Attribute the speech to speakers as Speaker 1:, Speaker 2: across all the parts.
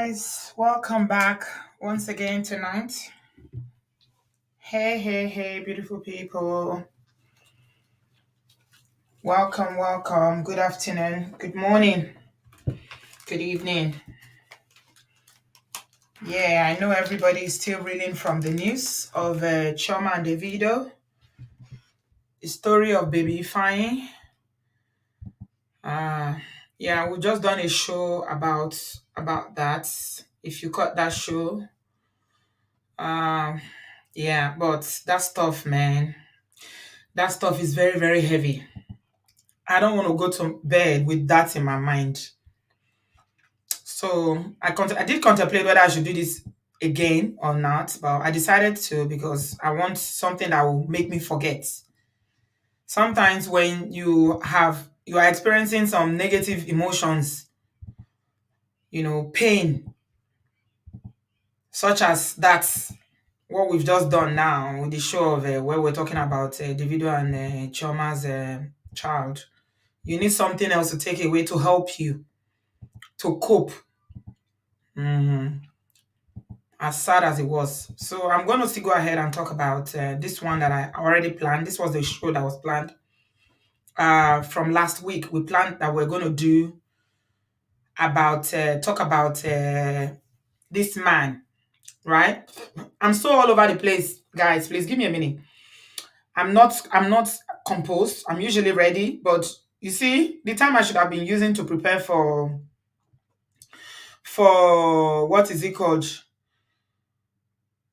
Speaker 1: guys, welcome back once again tonight. Hey, hey, hey, beautiful people. Welcome, welcome. Good afternoon, good morning, good evening. Yeah, I know everybody is still reeling from the news of Choma and Davido, the story of baby Ifeanyi. Uh, yeah, we just done a show about that. If you caught that show, um, yeah, but that stuff, man, that stuff is very, very heavy. I don't want to go to bed with that in my mind. So I did contemplate whether I should do this again or not, but I decided to because I want something that will make me forget. Sometimes when you are experiencing some negative emotions, pain, such as that's what we've just done now with the show of where we're talking about Davido and Choma's child. You need something else to take away to help you to cope. Mhm. As sad as it was. So I'm going to still go ahead and talk about this one that I already planned. This was the show that was planned from last week. We planned that we're going to do talk about this man, right? I'm so all over the place, guys. Please give me a minute. I'm not composed. I'm usually ready, but you see, the time I should have been using to prepare for what is it called?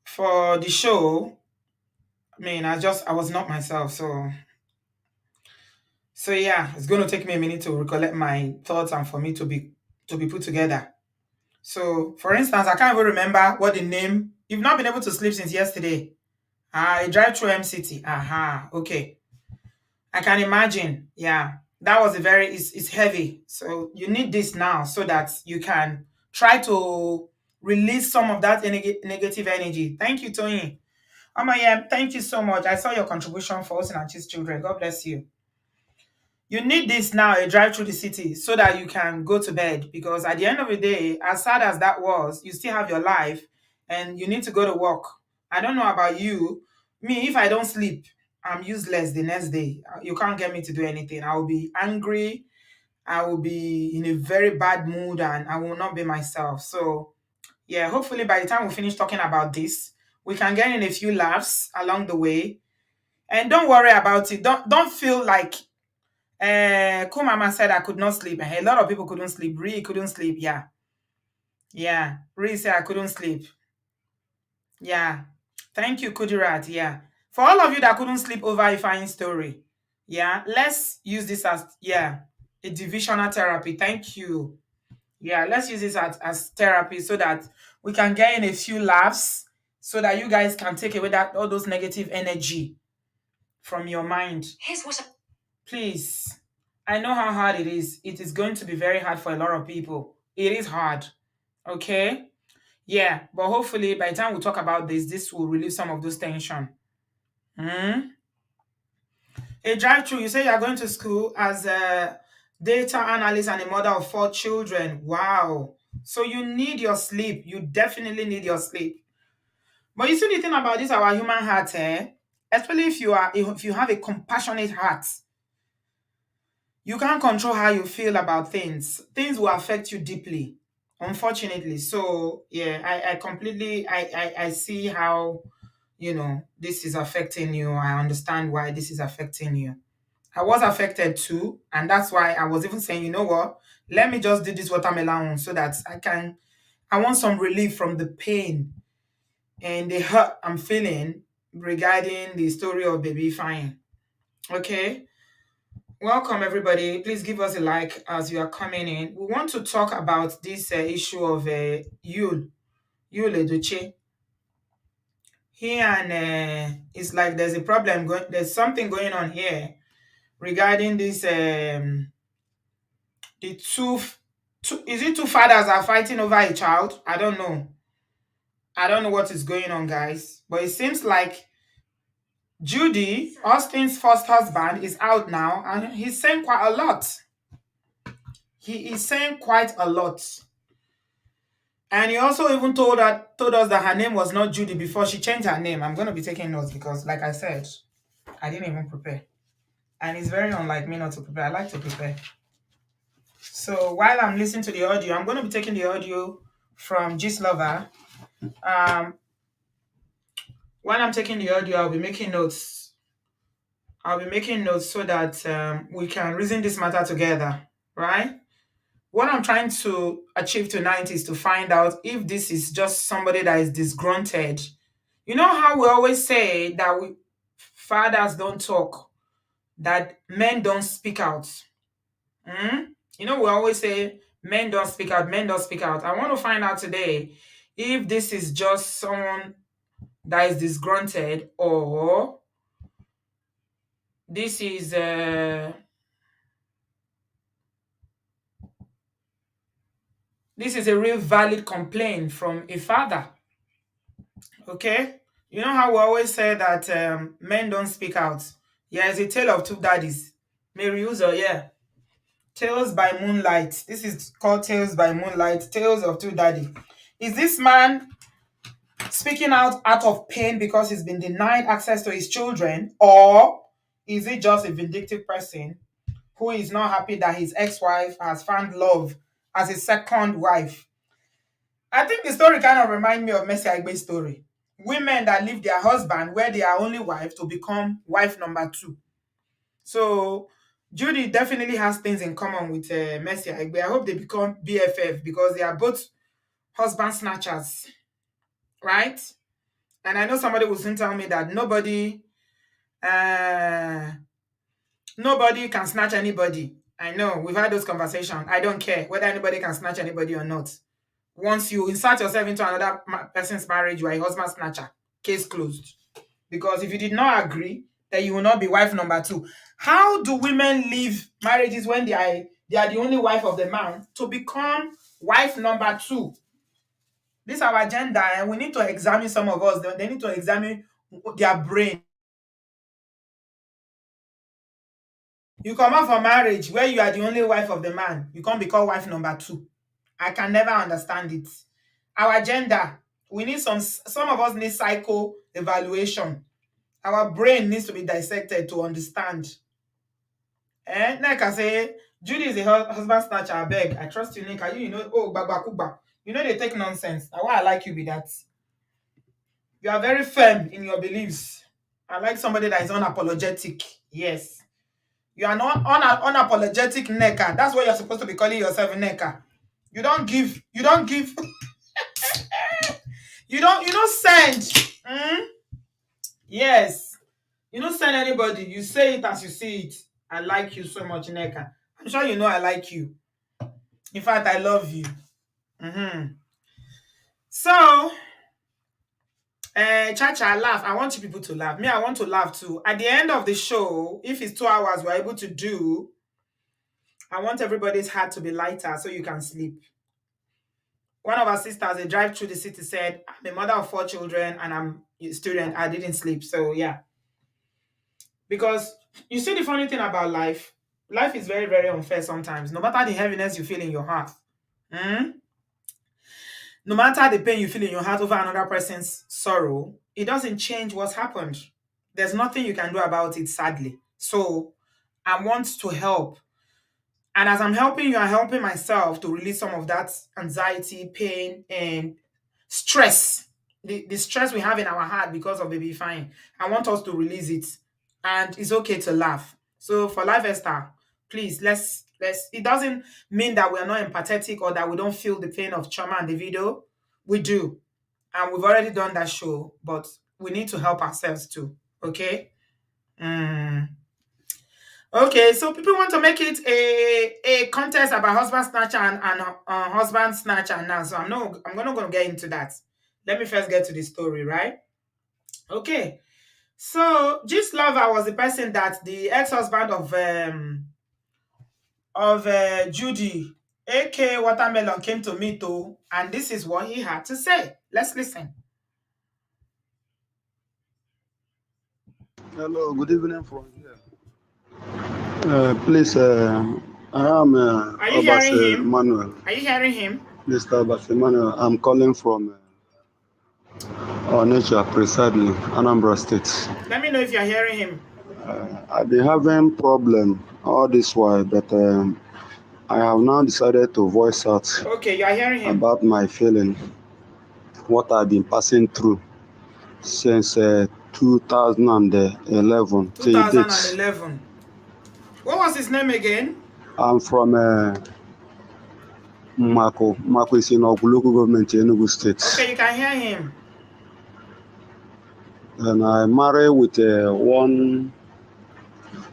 Speaker 1: For the show, I mean, I was not myself. So yeah, it's going to take me a minute to recollect my thoughts and for me to be put together. So for instance, I can't even remember what the name. You've not been able to sleep since yesterday. I drive through MCT. Aha, okay. I can imagine. Yeah, that was it's heavy. So you need this now so that you can try to release some of that negative energy. Thank you, Tony. Yeah, thank you so much. I saw your contribution for us and Archie's children. God bless you. You need this now, a drive through the city, so that you can go to bed. Because at the end of the day, as sad as that was, you still have your life and you need to go to work. I don't know about you. Me, if I don't sleep, I'm useless the next day. You can't get me to do anything. I will be angry. I will be in a very bad mood and I will not be myself. So, yeah, hopefully by the time we finish talking about this, we can get in a few laughs along the way. And don't worry about it. Don't feel like Kumama said I could not sleep. A lot of people couldn't sleep. Ree couldn't sleep. Yeah. Yeah. Ree said I couldn't sleep. Yeah. Thank you, Kudirat. Yeah. For all of you that couldn't sleep over Ifeanyi's story, yeah, let's use this as, yeah, a divisional therapy. Thank you. Yeah, let's use this as therapy so that we can get in a few laughs so that you guys can take away all those negative energy from your mind. Please, I know how hard it is. It is going to be very hard for a lot of people. It is hard. Okay? Yeah, but hopefully by the time we talk about this will relieve some of those tension. Hmm? A drive-through, you say you are going to school as a data analyst and a mother of 4 children. Wow. So you need your sleep. You definitely need your sleep. But you see the thing about this, our human heart, especially if you have a compassionate heart, you can't control how you feel about things. Things will affect you deeply, unfortunately. So yeah, I completely I see how this is affecting you. I understand why this is affecting you. I was affected too, and that's why I was even saying, you know what? Let me just do this watermelon so that I want some relief from the pain and the hurt I'm feeling regarding the story of baby Fine. Okay. Welcome, everybody. Please give us a like as you are coming in. We want to talk about this issue of Yul Edochie. Here and it's like there's a problem going. There's something going on here regarding this. The two is it two fathers are fighting over a child? I don't know. I don't know what is going on, guys. But it seems like Judy, Austin's first husband, is out now, and he's saying quite a lot. He is saying quite a lot. And he also even told us that her name was not Judy before she changed her name. I'm going to be taking notes because, like I said, I didn't even prepare. And it's very unlike me not to prepare. I like to prepare. So while I'm listening to the audio, I'm going to be taking the audio from Gist Lover. While I'm taking the audio, I'll be making notes. I'll be making notes so that we can reason this matter together, right? What I'm trying to achieve tonight is to find out if this is just somebody that is disgruntled. You know how we always say that fathers don't talk, that men don't speak out. You know, we always say men don't speak out, men don't speak out. I want to find out today if this is just someone that is disgruntled, or this is a real valid complaint from a father. Okay, you know how we always say that men don't speak out. Yeah, it's a tale of two daddies. Mary Uzo, yeah. Tales by Moonlight. This is called Tales by Moonlight. Tales of two daddies. Is this man speaking out of pain because he's been denied access to his children, or is he just a vindictive person who is not happy that his ex-wife has found love as his second wife? I think the story kind of reminds me of Mercy Aigbe's story. Women that leave their husband where they are only wife to become wife number 2. So Judy definitely has things in common with Mercy Aigbe. I hope they become BFF because they are both husband snatchers, right? And I know somebody will soon tell me that uh, nobody can snatch anybody. I know, we've had those conversations. I don't care whether anybody can snatch anybody or not. Once you insert yourself into another person's marriage, you are a husband snatcher. Case closed. Because if you did not agree, then you will not be wife number 2. How do women leave marriages when they are the only wife of the man to become wife number 2? This is our agenda, and we need to examine some of us. They need to examine their brain. You come out for marriage where you are the only wife of the man. You can't become wife number 2. I can never understand it. Our agenda, we need some of us need psycho evaluation. Our brain needs to be dissected to understand. Like I say, Judy is a husband snatcher. I beg. I trust you, Nika. You know, oh, Baba Kuba. You know they take nonsense. Now, why I like you with that. You are very firm in your beliefs. I like somebody that is unapologetic. Yes. You are not unapologetic Neka. That's what you're supposed to be calling yourself, Neka. You don't give, you don't send. Yes. You don't send anybody. You say it as you see it. I like you so much, Neka. I'm sure you know I like you. In fact, I love you. So, Chacha, laugh. I want you people to laugh. Me, I want to laugh too. At the end of the show, if it's 2 hours we're able to do, I want everybody's heart to be lighter so you can sleep. One of our sisters, they drive through the city, said, I'm a mother of 4 children and I'm a student. I didn't sleep. So, yeah. Because you see the funny thing about life is very, very unfair sometimes. No matter the heaviness you feel in your heart, no matter the pain you feel in your heart over another person's sorrow, it doesn't change what's happened. There's nothing you can do about it, sadly. So I want to help. And as I'm helping you, I'm helping myself to release some of that anxiety, pain, and stress. The stress we have in our heart because of Baby Fine. I want us to release it. And it's okay to laugh. So for Life Esther, please, let's it doesn't mean that we are not empathetic or that we don't feel the pain of Choma and the video. We do. And we've already done that show, but we need to help ourselves too. Okay? Okay, so people want to make it a contest about husband snatcher and husband snatcher now. So I'm not gonna get into that. Let me first get to the story, right? Okay. So Gist Lover was the person that the ex-husband of Judy, aka Watermelon, came to meet to, and this is what he had to say. Let's listen.
Speaker 2: Hello, good evening from here. Please, I am
Speaker 1: Are you hearing him?
Speaker 2: Manuel.
Speaker 1: Are you hearing him?
Speaker 2: Mr. Basimano, I'm calling from Onitsha, precisely, Anambra State.
Speaker 1: Let me know if you're hearing him.
Speaker 2: I've been having problem all this while, but I have now decided to voice out
Speaker 1: Okay, you are hearing him.
Speaker 2: about my feeling, what I've been passing through since 2011 till date.
Speaker 1: 2011. What was his name again?
Speaker 2: I'm from Mako. Mako is in Ogu local government, Enugu State.
Speaker 1: Okay, you can hear him.
Speaker 2: And I married with one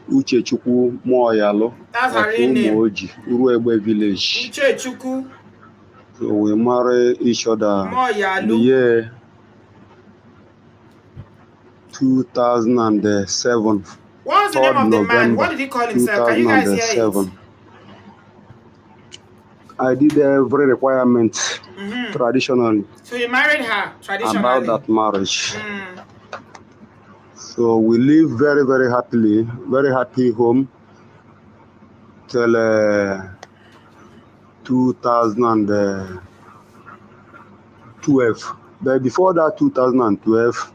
Speaker 2: Uchechukwu Moyalo
Speaker 1: That's
Speaker 2: of
Speaker 1: her real name.
Speaker 2: Umuoji, Uruegbe village.
Speaker 1: Uchechuku
Speaker 2: So we married each other in the
Speaker 1: Moyalu.
Speaker 2: year 2007.
Speaker 1: What was the name
Speaker 2: 3rd
Speaker 1: of the man? What
Speaker 2: November
Speaker 1: did he call himself? Can you guys hear it?
Speaker 2: 2007. I did every requirement traditionally
Speaker 1: So he married her traditionally.
Speaker 2: about that marriage.
Speaker 1: Mm.
Speaker 2: So we live very, very happily, very happy home till 2012. But before that 2012,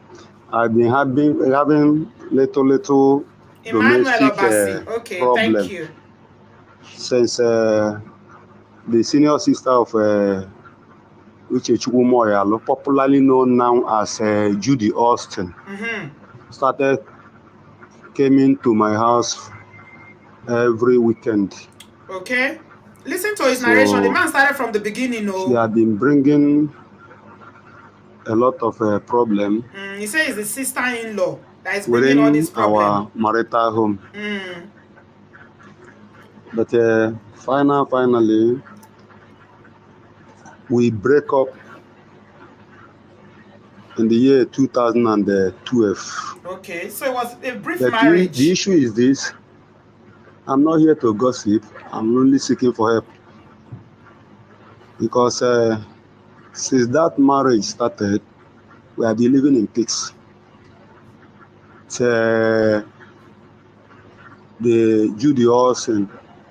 Speaker 2: I've been having little
Speaker 1: Emmanuel
Speaker 2: domestic
Speaker 1: Obasi. Okay,
Speaker 2: problem
Speaker 1: thank you.
Speaker 2: since the senior sister of Uchechukwu Moyalo, popularly known now as Judy Austin, came into my house every weekend.
Speaker 1: Okay. Listen to his narration. The man started from the beginning.
Speaker 2: She had been bringing a lot of problem.
Speaker 1: He says it's the sister-in-law that is bringing all this problem.
Speaker 2: Our marital home. But finally, we break up in the year 2012.
Speaker 1: Okay, so it was a brief marriage.
Speaker 2: The issue is this. I'm not here to gossip. I'm only seeking for help. Because since that marriage started, we have been living in peace. The Judy Olsen,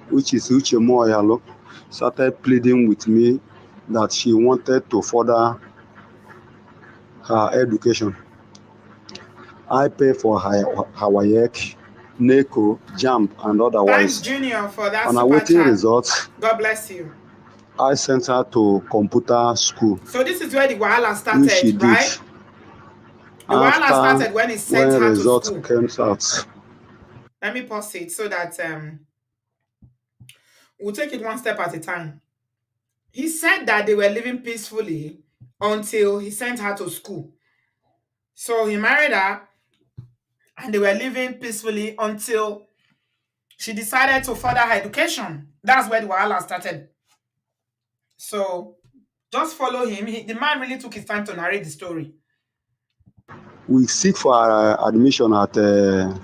Speaker 2: which is Uche Moyalo, started pleading with me that she wanted to further her education. I pay for her WAEC, NECO, JAMB, and otherwise.
Speaker 1: Thanks, Junior, for that
Speaker 2: on
Speaker 1: super
Speaker 2: awaiting
Speaker 1: chat.
Speaker 2: results,
Speaker 1: God bless you.
Speaker 2: I sent her to computer school.
Speaker 1: So this is where the wahala started, which she right? Did. The wahala started when he sent her to school.
Speaker 2: Came out.
Speaker 1: Let me pause it so that we'll take it one step at a time. He said that they were living peacefully until he sent her to school. So he married her and they were living peacefully until she decided to further her education. That's where the wahala started. So just follow him. The man really took his time to narrate the story.
Speaker 2: We seek for admission at UNN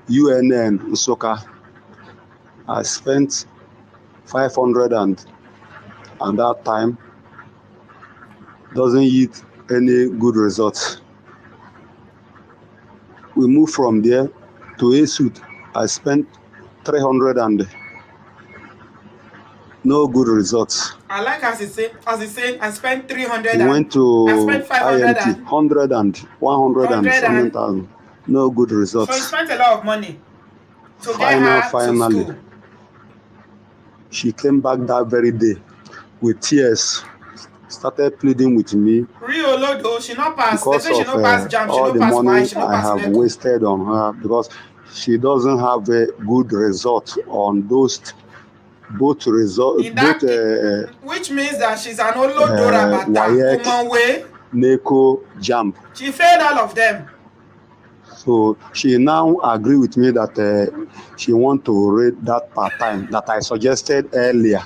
Speaker 2: Usoka. I spent 500 and that time doesn't yield any good results. We moved from there to ASUD. I spent 300 and no good results.
Speaker 1: I like as he said, I spent 300.
Speaker 2: He went to I spent 500 IMT, 100 and 100 and something thousand. No good results.
Speaker 1: So he spent a lot of money to get her to school.
Speaker 2: She came back that very day with tears. Started pleading with me.
Speaker 1: Real though, she not passed. They say she not passed JAMB.
Speaker 2: All the money I have wasted on her because she doesn't have a good result on those both results.
Speaker 1: Which means that she's an Olodora Bata,
Speaker 2: NECO, JAMB.
Speaker 1: She failed all of them.
Speaker 2: So she now agree with me that she want to read that part-time that I suggested earlier.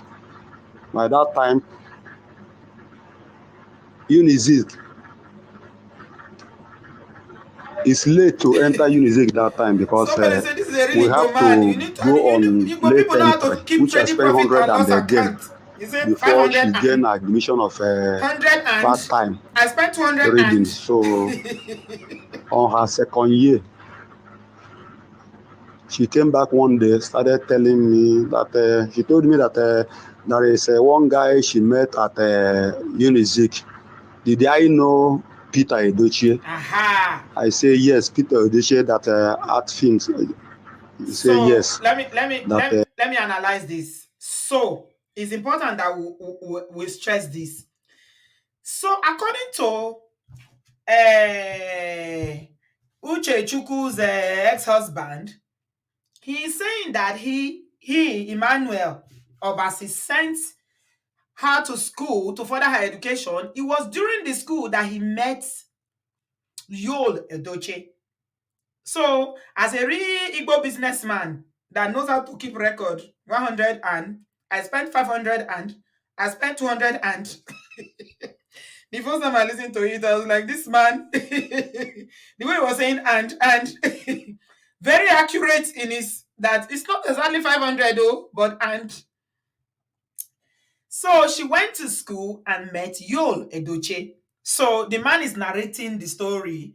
Speaker 2: By that time, Unizik is late to enter Unizik that time because we have to go on late entry, which I spend 100 and again before she gain admission of part-time
Speaker 1: I spent 200
Speaker 2: reading. So on her second year, She came back one day, started telling me that she told me that there is one guy she met at Unizik. Did I know Peter Edochie?
Speaker 1: Aha.
Speaker 2: I say yes, Peter Edochie that art films. He say
Speaker 1: So
Speaker 2: yes, that
Speaker 1: let me analyze this. So it's important that we stress this. So according to Uche Chukwu's ex-husband, he is saying that Emmanuel Obasi, sent her to school to further her education. It was during the school that he met Yul Edochie. So, as a real Igbo businessman that knows how to keep record, 100 and I spent 500 and I spent 200 and the first time I listened to it, I was like, this man, the way he was saying and very accurate in his that it's not exactly 500 though, but and so she went to school and met Yul Edochie. So the man is narrating the story.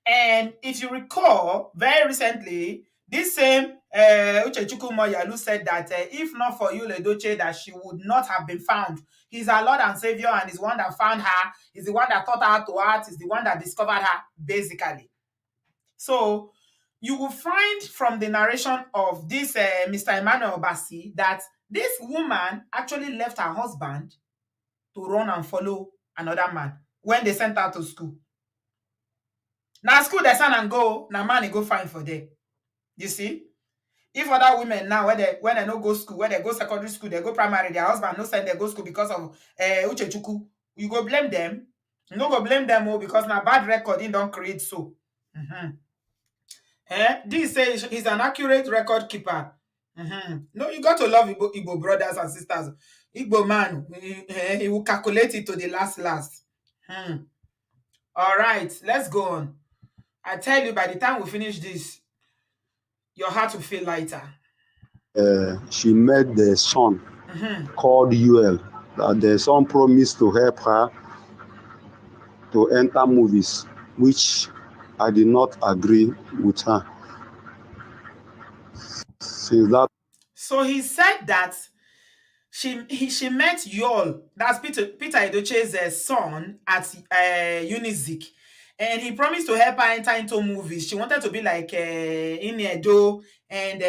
Speaker 1: And if you recall, very recently, this same Uchechukwu Moyalu said that if not for Yul Edochie, that she would not have been found. He's our Lord and Savior, and is the one that found her. Is the one that taught her to art. Is the one that discovered her, basically. So you will find from the narration of this Mr. Emmanuel Obasi that this woman actually left her husband to run and follow another man when they sent her to school. Now school they send and go, now man they go find for them. You see? If other women now when they no go school, when they go secondary school, they go primary, their husband no send they go school because of Uchechukwu, you go blame them. You no go blame them because now bad record in don't create so. Mhm. This says he's an accurate record keeper. No, you got to love Igbo brothers and sisters. Igbo man, he will calculate it to the last. Hmm. All right, let's go on. I tell you, by the time we finish this, your heart will feel lighter.
Speaker 2: she met the son
Speaker 1: Mhm.
Speaker 2: called UL. That the son promised to help her to enter movies, which I did not agree with her. Since that
Speaker 1: So he said that she met Yul, that's Peter Edochie's son, at Unizik, and he promised to help her enter into movies. She wanted to be like in Edo and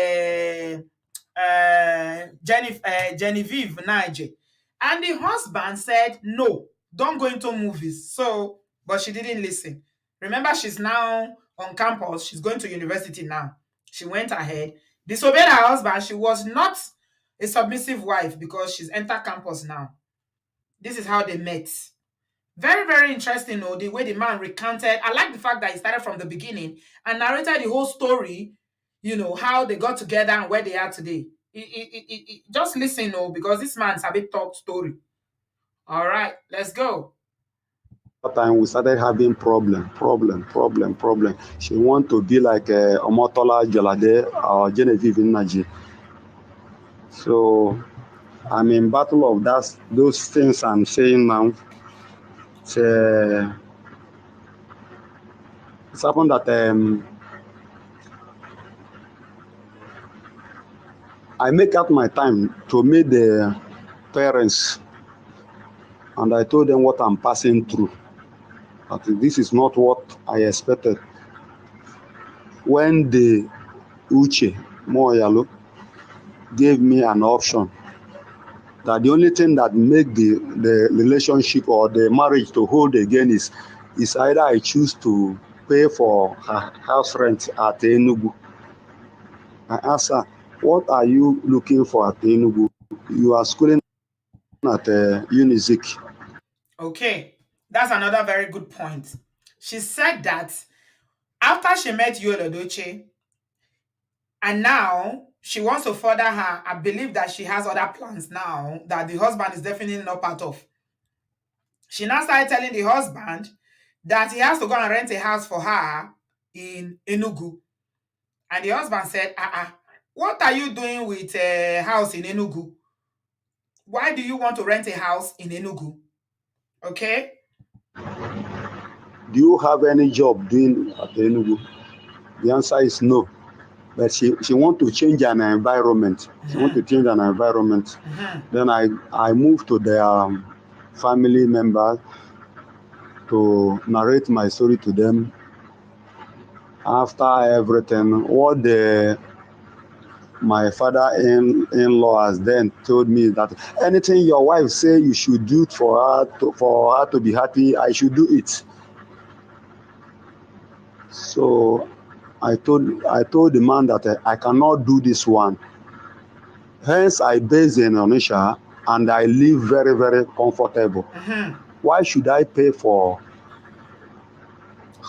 Speaker 1: Genevieve Nige, and the husband said no, don't go into movies. So, but she didn't listen. Remember, she's now on campus. She's going to university now. She went ahead, disobeyed her husband. She was not a submissive wife because she's entered campus now. This is how they met. Very, very interesting, the way the man recounted. I like the fact that he started from the beginning and narrated the whole story, how they got together and where they are today. Just listen, because this man's a bit talk story. All right, let's go.
Speaker 2: time we started having problem. She want to be like Omotola Jalade or Genevieve Naji. So I'm in battle of those things I'm saying now. It's, it's happened that I make out my time to meet the parents, and I told them what I'm passing through. That this is not what I expected. When the Uche Moyalo gave me an option that the only thing that make the relationship or the marriage to hold again is either I choose to pay for her house rent at Enugu. I asked her, what are you looking for at Enugu? You are schooling at Unizik.
Speaker 1: Okay, that's another very good point. She said that after she met Yul Edochie, and now she wants to further her. I believe that she has other plans now that the husband is definitely not part of. She now started telling the husband that he has to go and rent a house for her in Enugu. And the husband said, what are you doing with a house in Enugu? Why do you want to rent a house in Enugu? Okay.
Speaker 2: Do you have any job doing at Enugu? The answer is no. but she want to change an environment. She want to
Speaker 1: Mhm.
Speaker 2: change an environment.
Speaker 1: Mhm.
Speaker 2: Then I moved to their family members to narrate my story to them. After everything, what the my father-in-law has then told me that anything your wife say you should do for her to be happy, I should do it. So I told the man that I cannot do this one. Hence I base in Onitsha and I live very very comfortable.
Speaker 1: Mhm.
Speaker 2: Why should I pay for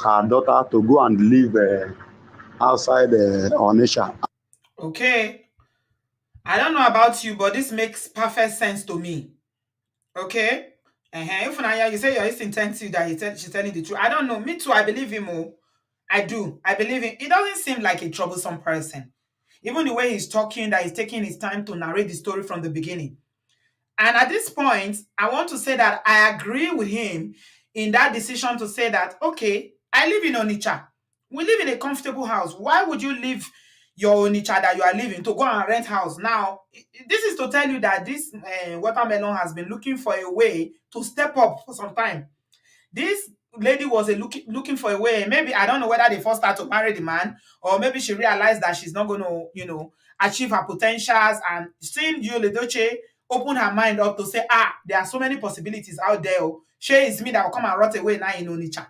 Speaker 2: her daughter to go and live outside Onitsha?
Speaker 1: Okay. I don't know about you, but this makes perfect sense to me. Okay. If Naya, you say your instinct tells you that she's telling the truth. I don't know. Me too. I believe him. Oh, I do. I believe him. He doesn't seem like a troublesome person. Even the way he's talking, that he's taking his time to narrate the story from the beginning. And at this point, I want to say that I agree with him in that decision to say that, okay, I live in Onitsha. We live in a comfortable house. Why would you leave your Onitsha that you are living to go and rent house? Now, this is to tell you that this watermelon has been looking for a way to step up for some time. This lady was looking for a way. Maybe I don't know whether they forced her to marry the man, or maybe she realized that she's not going to, achieve her potentials. And seeing you, Ledoche, open her mind up to say, there are so many possibilities out there. Oh, she is me that will come and rot away now in Onitsha.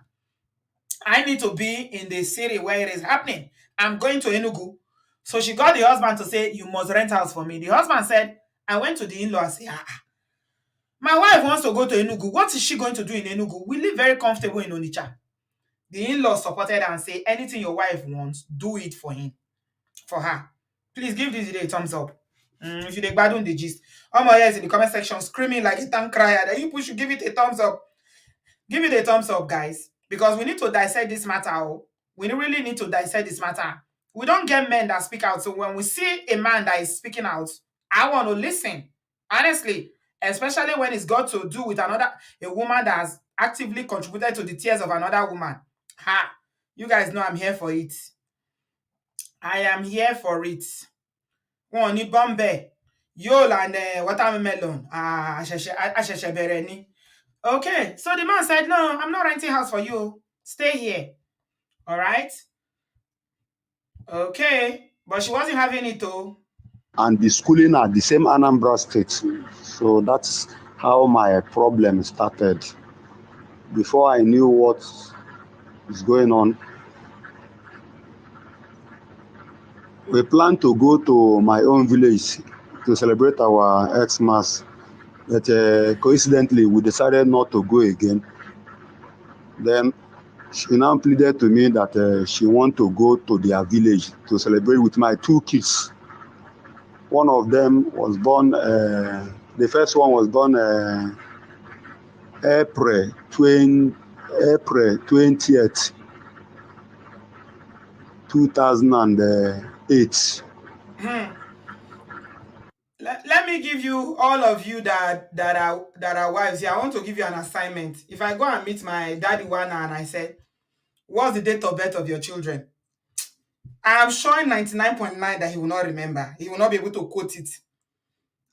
Speaker 1: I need to be in the city where it is happening. I'm going to Enugu. So she got the husband to say, you must rent house for me. The husband said, I went to the in-law and said, my wife wants to go to Enugu. What is she going to do in Enugu? We live very comfortable in Onitsha. The in-law supported her and say, anything your wife wants, do it for him, for her. Please give this video a thumbs up. If you dey gbadun the gist. All my ears in the comment section screaming like a town crier that you should give it a thumbs up. Give it a thumbs up, guys, because we need to dissect this matter. Oh. We really need to dissect this matter. We don't get men that speak out. So when we see a man that is speaking out, I want to listen. Honestly, especially when it's got to do with a woman that has actively contributed to the tears of another woman. Ha! You guys know I'm here for it. I am here for it. One ní Bombay. Yóò and watermelon. Àṣẹ̀ṣẹ̀ bẹ̀rẹ̀ ni. Okay, so the man said, no, I'm not renting house for you. Stay here. All right? Okay. But she wasn't having it though.
Speaker 2: And be schooling at the same Anambra State. So that's how my problem started. Before I knew what is going on, we planned to go to my own village to celebrate our Xmas. But coincidentally, we decided not to go again. Then she now pleaded to me that she want to go to their village to celebrate with my two kids. One of them was born, the first one was born April 20th, 2008.
Speaker 1: Let me give you, all of you that are wives here, I want to give you an assignment. If I go and meet my daddy one and I said, what's the date of birth of your children? I am sure 99.9 that he will not remember. He will not be able to quote it.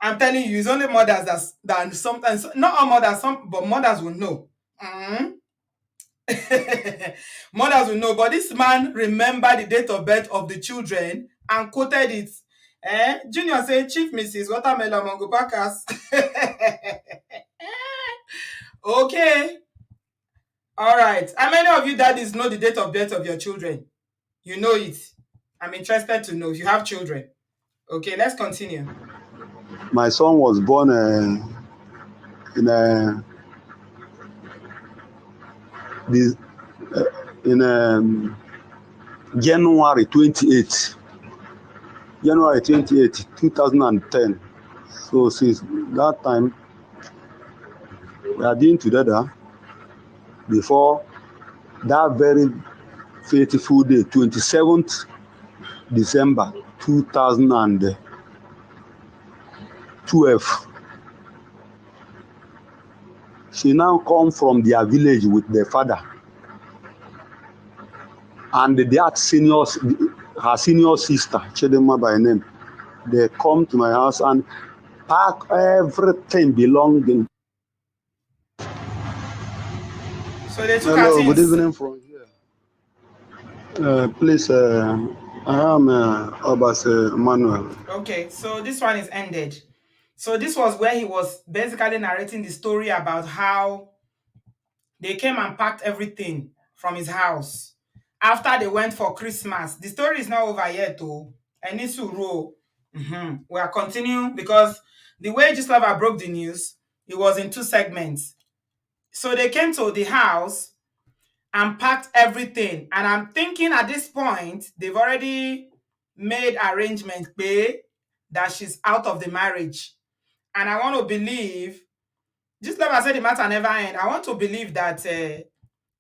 Speaker 1: I'm telling you, it's only mothers that sometimes, not all mothers, but mothers will know. Mhm. Mothers will know, but this man remembered the date of birth of the children and quoted it. Junior said, Chief Mrs. Watermelon Mongo Packers. Okay. All right. How many of you daddies know the date of birth of your children? You know it. I'm interested to know if you have children. Okay, let's continue.
Speaker 2: My son was born in this, in January 28th. January 28th, 2010. So since that time, we are doing together. Before that very fateful day, 27th December 2012, she now come from their village with their father. And that seniors, her senior sister, Chidema by name. They come to my house and pack everything belonging.
Speaker 1: So they took her
Speaker 2: Hello, good
Speaker 1: things.
Speaker 2: evening from here. Please, I am Obas Manuel.
Speaker 1: Okay, so this one is ended. So this was where he was basically narrating the story about how they came and packed everything from his house after they went for Christmas. The story is not over yet, though. I need to roll. We are continuing because the way Gislava broke the news, it was in two segments. So they came to the house and packed everything. And I'm thinking at this point, they've already made arrangement that she's out of the marriage. And I want to believe, just like I said, the matter never end. I want to believe that Yul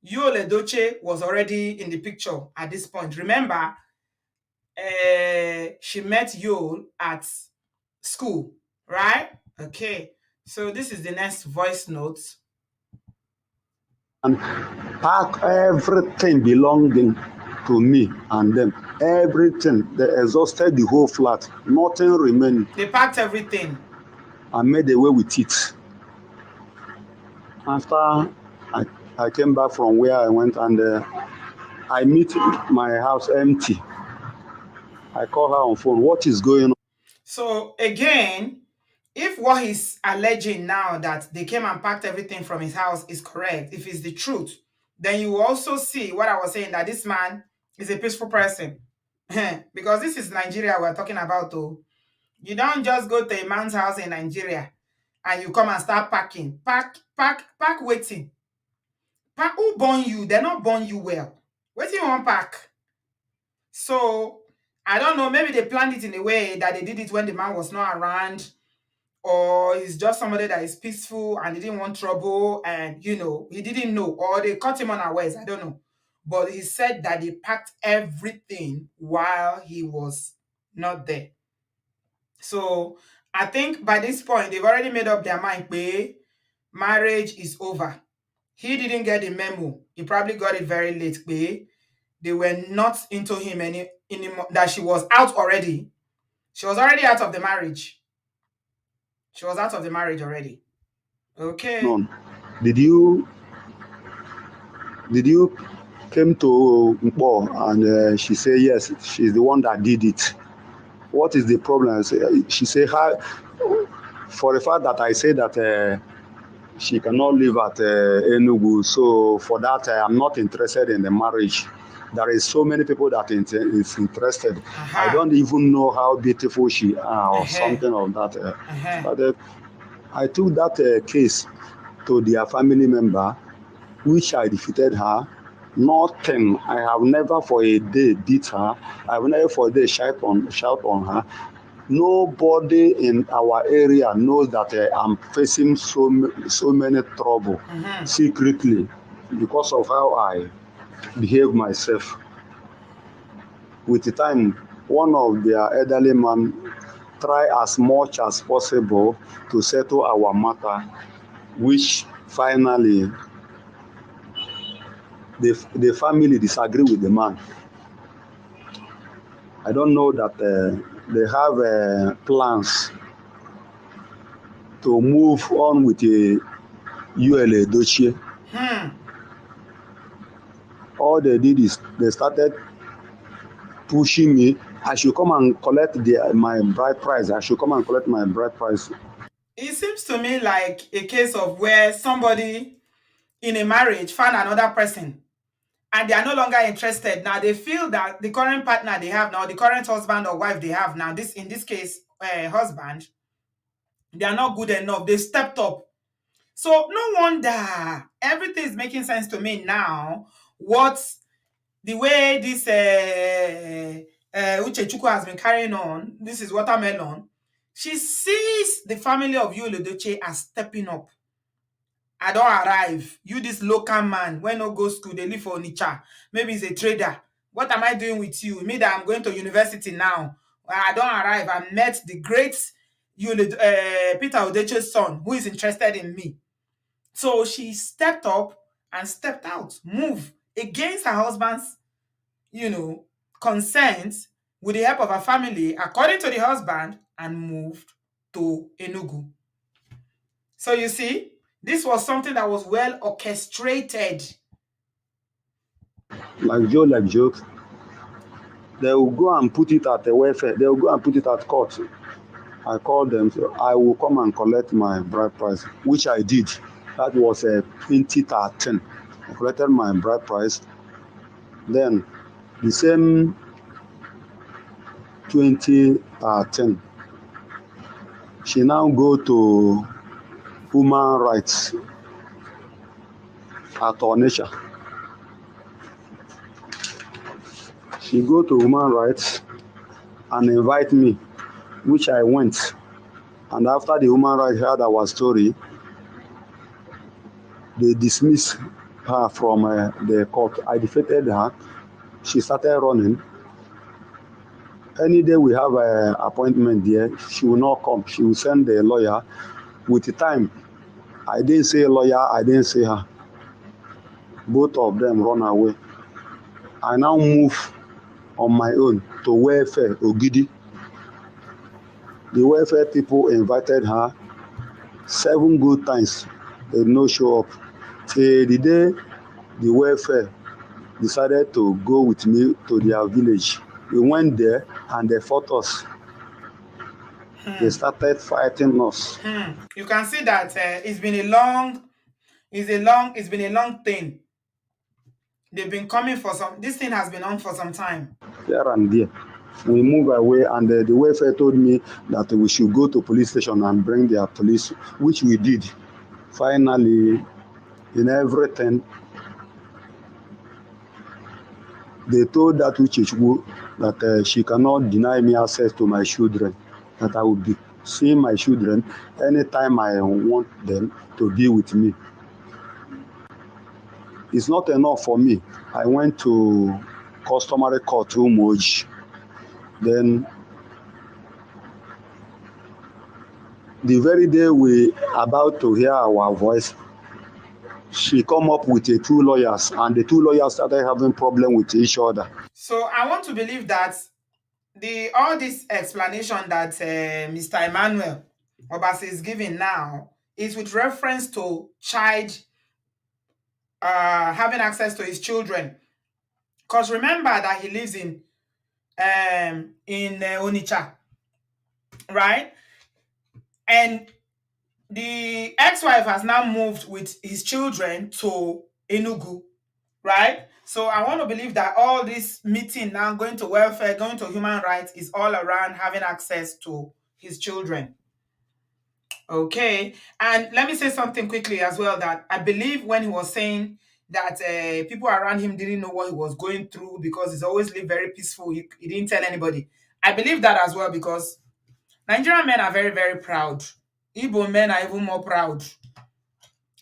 Speaker 1: Edochie was already in the picture at this point. Remember, she met Yul at school, right? Okay. So this is the next voice note.
Speaker 2: And pack everything belonging to me and them. Everything. They exhausted the whole flat. Nothing remaining.
Speaker 1: They packed everything.
Speaker 2: I made away with it. After I came back from where I went and I meet my house empty. I call her on phone. What is going on?
Speaker 1: So again, if what he's alleging now that they came and packed everything from his house is correct, if it's the truth, then you will also see what I was saying, that this man is a peaceful person. Because this is Nigeria we're talking about, though. You don't just go to a man's house in Nigeria and you come and start packing. Pack waiting. Pack who born you? They're not born you well. Waiting you pack. So I don't know, maybe they planned it in a way that they did it when the man was not around, or he's just somebody that is peaceful and he didn't want trouble and he didn't know, or they caught him unawares. I don't know. But he said that they packed everything while he was not there. So I think by this point they've already made up their mind, marriage is over. He didn't get the memo. He probably got it very late, they were not into him anymore, that she was out already. She was already out of the marriage. She was out of the marriage already. Okay.
Speaker 2: On? Did you came to Mpo and she said yes, she's the one that did it. What is the problem? She said her for the fact that I say that she cannot live at Enugu, so for that I'm not interested in the marriage. There is so many people that is interested. I don't even know how beautiful she is or something of that. But I took that case to their family member, which I defeated her. Nothing. I have never for a day beat her. I have never for a day shout on her. Nobody in our area knows that I'm facing so many trouble secretly because of how I behave myself. With the time, one of their elderly man try as much as possible to settle our matter, which finally the family disagree with the man. I don't know that they have plans to move on with the Yul Edochie. All they did is they started pushing me. I should come and collect my bride price. I should come and collect my bride price.
Speaker 1: It seems to me like a case of where somebody in a marriage found another person and they are no longer interested. Now they feel that the current partner they have now, the current husband or wife they have now, in this case, husband, they are not good enough. They stepped up. So no wonder everything is making sense to me now. The way this Uche Chukwu has been carrying on, this is watermelon. She sees the family of Yul Edochie as stepping up. I don't arrive. You, this local man, when no go school, they live for Onitsha. Maybe he's a trader. What am I doing with you? Me that I'm going to university now. I don't arrive. I met the great Peter Odech's son, who is interested in me. So she stepped up and stepped out, move against her husband's, consent, with the help of her family, according to the husband, and moved to Enugu. So you see, this was something that was well orchestrated.
Speaker 2: Like joke, they will go and put it at the welfare. They will go and put it at court. I called them, so I will come and collect my bride price, which I did. That was 2013. I collected my bride price. Then the same 2013, she now go to human rights at Onitsha. She go to human rights and invite me, which I went. And after the human rights heard our story, they dismissed her from the court. I defeated her. She started running. Any day we have an appointment there, she will not come. She will send the lawyer. With the time, I didn't say lawyer, I didn't say her. Both of them run away. I now move on my own to welfare, Ogidi. The welfare people invited her 7 good times. They no show up. Till the day the welfare decided to go with me to their village. We went there and they fought us. They started fighting us.
Speaker 1: You can see that it's been a long thing. They've been coming for some. This thing has been on for some time.
Speaker 2: Here and there. We moved away and the welfare told me that we should go to police station and bring their police, which we did. Finally, in everything, they told that Uchichukwu that she cannot deny me access to my children, that I will be seeing my children anytime I want them to be with me. It's not enough for me. I went to customary court Umoji. Then the very day we about to hear our voice, she come up with the 2 lawyers and the 2 lawyers started having problem with each other.
Speaker 1: So I want to believe that all this explanation that Mr. Emmanuel Obasi is giving now is with reference to child having access to his children. Because remember that he lives in Onitsha, right? And the ex-wife has now moved with his children to Enugu, right? So I want to believe that all this meeting now, going to welfare, going to human rights, is all around having access to his children. Okay. And let me say something quickly as well, that I believe when he was saying that people around him didn't know what he was going through because he's always lived very peaceful. He didn't tell anybody. I believe that as well because Nigerian men are very, very proud. Igbo men are even more proud.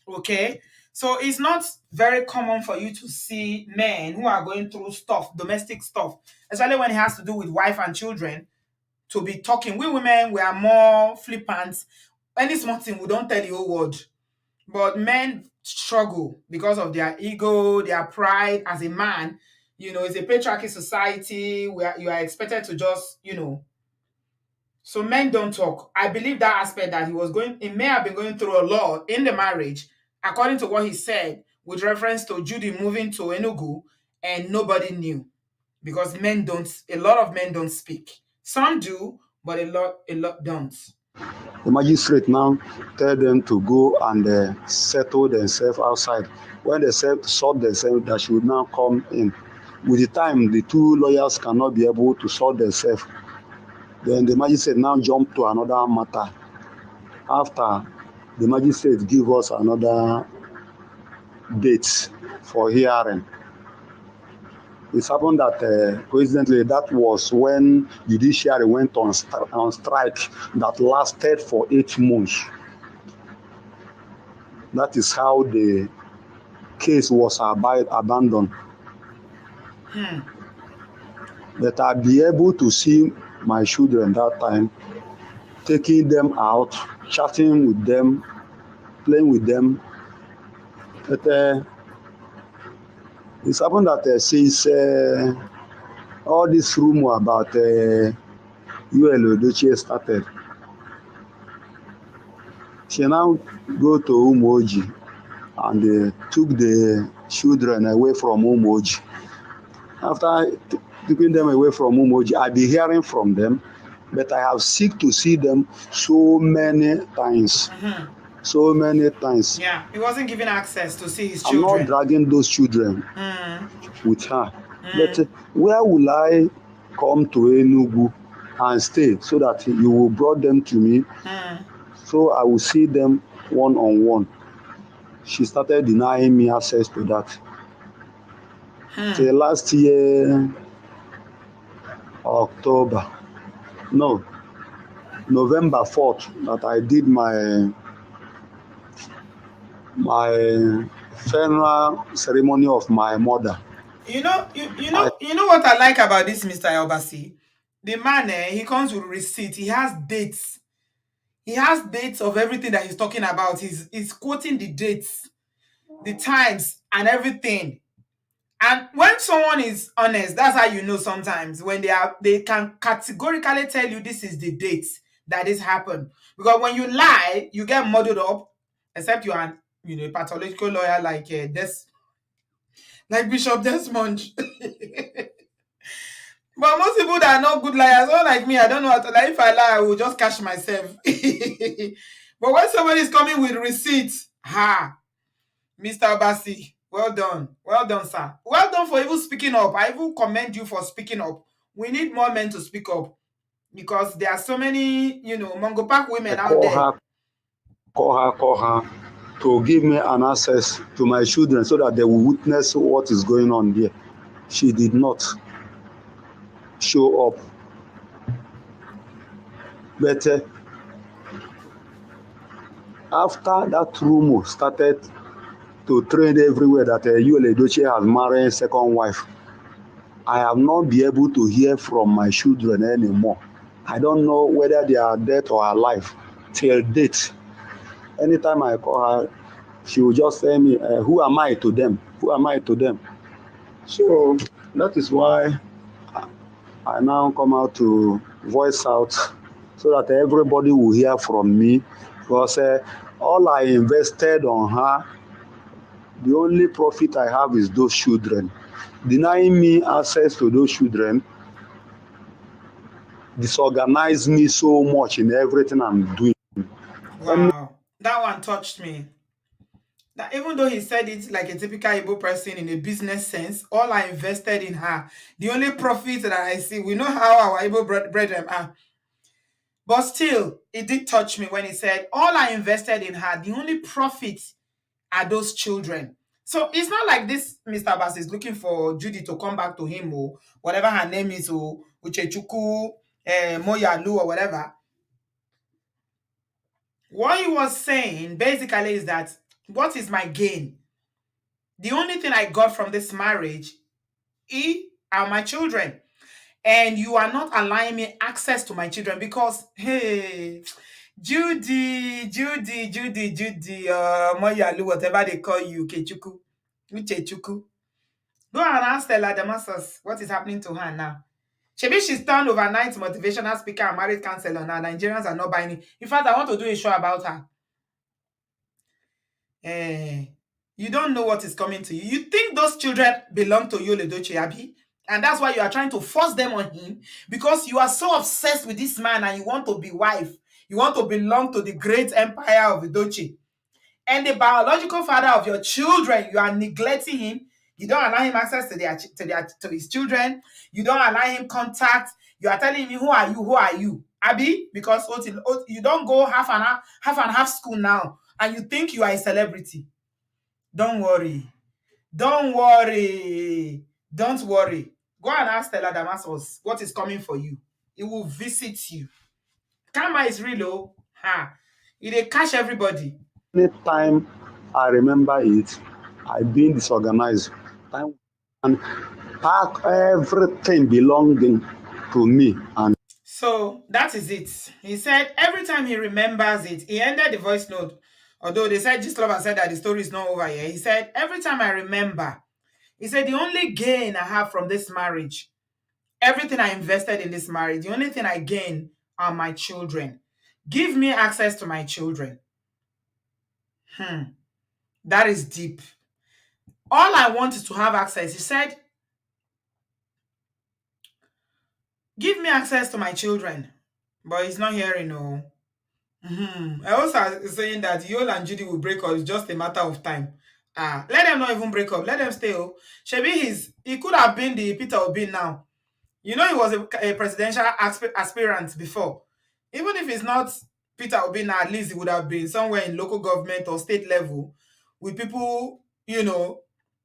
Speaker 1: Okay. So it's not very common for you to see men who are going through stuff, domestic stuff, especially when it has to do with wife and children, to be talking. We women, we are more flippant. Any small thing, we don't tell the whole world. But men struggle because of their ego, their pride as a man. You know, it's a patriarchy society where you are expected to just, so men don't talk. I believe that aspect that he may have been going through a lot in the marriage, according to what he said, with reference to Judy moving to Enugu, and nobody knew because a lot of men don't speak. Some do, but a lot don't.
Speaker 2: The magistrate now tell them to go and settle themselves outside. When they sort themselves, that she would now come in. With the time, the 2 lawyers cannot be able to sort themselves. Then the magistrate now jump to another matter. After the magistrate give us another date for hearing, it happened that coincidentally that was when judiciary went on strike that lasted for 8 months. That is how the case was abandoned. But I'll be able to see my children that time, taking them out, chatting with them, playing with them. But it's happened that since all this rumor about Edochie started. She now go to Umoji and took the children away from Umoji. After taking them away from Umoji, I be hearing from them, but I have seek to see them so many times.
Speaker 1: Mm-hmm.
Speaker 2: So many times.
Speaker 1: Yeah, he wasn't given access to see his
Speaker 2: I'm not
Speaker 1: children.
Speaker 2: dragging those children
Speaker 1: Mm,
Speaker 2: with her. But
Speaker 1: mm,
Speaker 2: where will I come to Enugu and stay so that you will brought them to me
Speaker 1: mm,
Speaker 2: so I will see them one on one? She started denying me access to that.
Speaker 1: mm.
Speaker 2: Till last year, October, no, November 4th, that I did my funeral ceremony of my mother. I
Speaker 1: You know what I like about this Mr. Elbasi? The man, he comes with receipt. He has dates. He has dates of everything that he's talking about. He's quoting the dates, the times, and everything. And when someone is honest, that's how you know sometimes when they can categorically tell you this is the date that this happened. Because when you lie, you get muddled up, except you are a pathological lawyer like Bishop Desmond. But most people that are not good liars, not like me, I don't know how to lie. If I lie, I will just catch myself. But when somebody is coming with receipts, Mr. Abasi, well done. Well done, sir. Well done for even speaking up. I even commend you for speaking up. We need more men to speak up because there are so many, Mongo Park women out
Speaker 2: call
Speaker 1: there.
Speaker 2: her, call her to give me an access to my children so that they will witness what is going on there. She did not show up. But after that rumor started to trend everywhere that Edochie has married a second wife, I have not been able to hear from my children anymore. I don't know whether they are dead or alive till date. Anytime I call her, she will just tell me, who am I to them? Who am I to them? So that is why I now come out to voice out so that everybody will hear from me. Because all I invested on her, the only profit I have is those children. Denying me access to those children disorganized me so much in everything I'm doing.
Speaker 1: Wow. That one touched me. That even though he said it like a typical Igbo person in a business sense, all I invested in her, the only profit that I see, we know how our Igbo brethren are. But still, it did touch me when he said, all I invested in her, the only profit are those children. So it's not like this Mr. Bass is looking for Judy to come back to him or whatever her name is, or Uchechuku, Moyalu, or whatever. What he was saying basically is that what is my gain? The only thing I got from this marriage are my children. And you are not allowing me access to my children because, hey, Judy, Moyalu, whatever they call you, Kechuku, Uchechuku. Go and ask Stella Damascus what is happening to her now. Maybe she's turned overnight motivational speaker and marriage counselor now. Nigerians are not buying it. In fact, I want to do a show about her. Eh, you don't know what is coming to you. You think those children belong to Yul Edochie, Abi? And that's why you are trying to force them on him because you are so obsessed with this man and you want to be wife. You want to belong to the great empire of Edochie. And the biological father of your children, you are neglecting him. You don't allow him access to his children. You don't allow him contact. You are telling me, who are you? Who are you? Abi? Because you don't go half and half school now, and you think you are a celebrity. Don't worry. Don't worry. Don't worry. Go and ask Stella Damascus what is coming for you. It will visit you. Karma is real, oh. Ha. It dey catch everybody.
Speaker 2: Anytime I remember it, I've been disorganized. Time and pack everything belonging to me and
Speaker 1: So that is it. He said every time he remembers it, he ended the voice note. Although they said Lover said that the story is not over yet. He said, every time I remember, he said the only gain I have from this marriage Everything I invested in this marriage, the only thing I gain are my children. Give me access to my children. That is deep. All I want is to have access. He said, give me access to my children. But he's not hearing, no. I also saying that Yul and Judy will break up. It's just a matter of time. Let them not even break up. Let them stay. Oh, Shebi, he could have been the Peter Obi now. You know, he was a presidential aspirant before. Even if it's not Peter Obi now, at least he would have been somewhere in local government or state level with people, you know.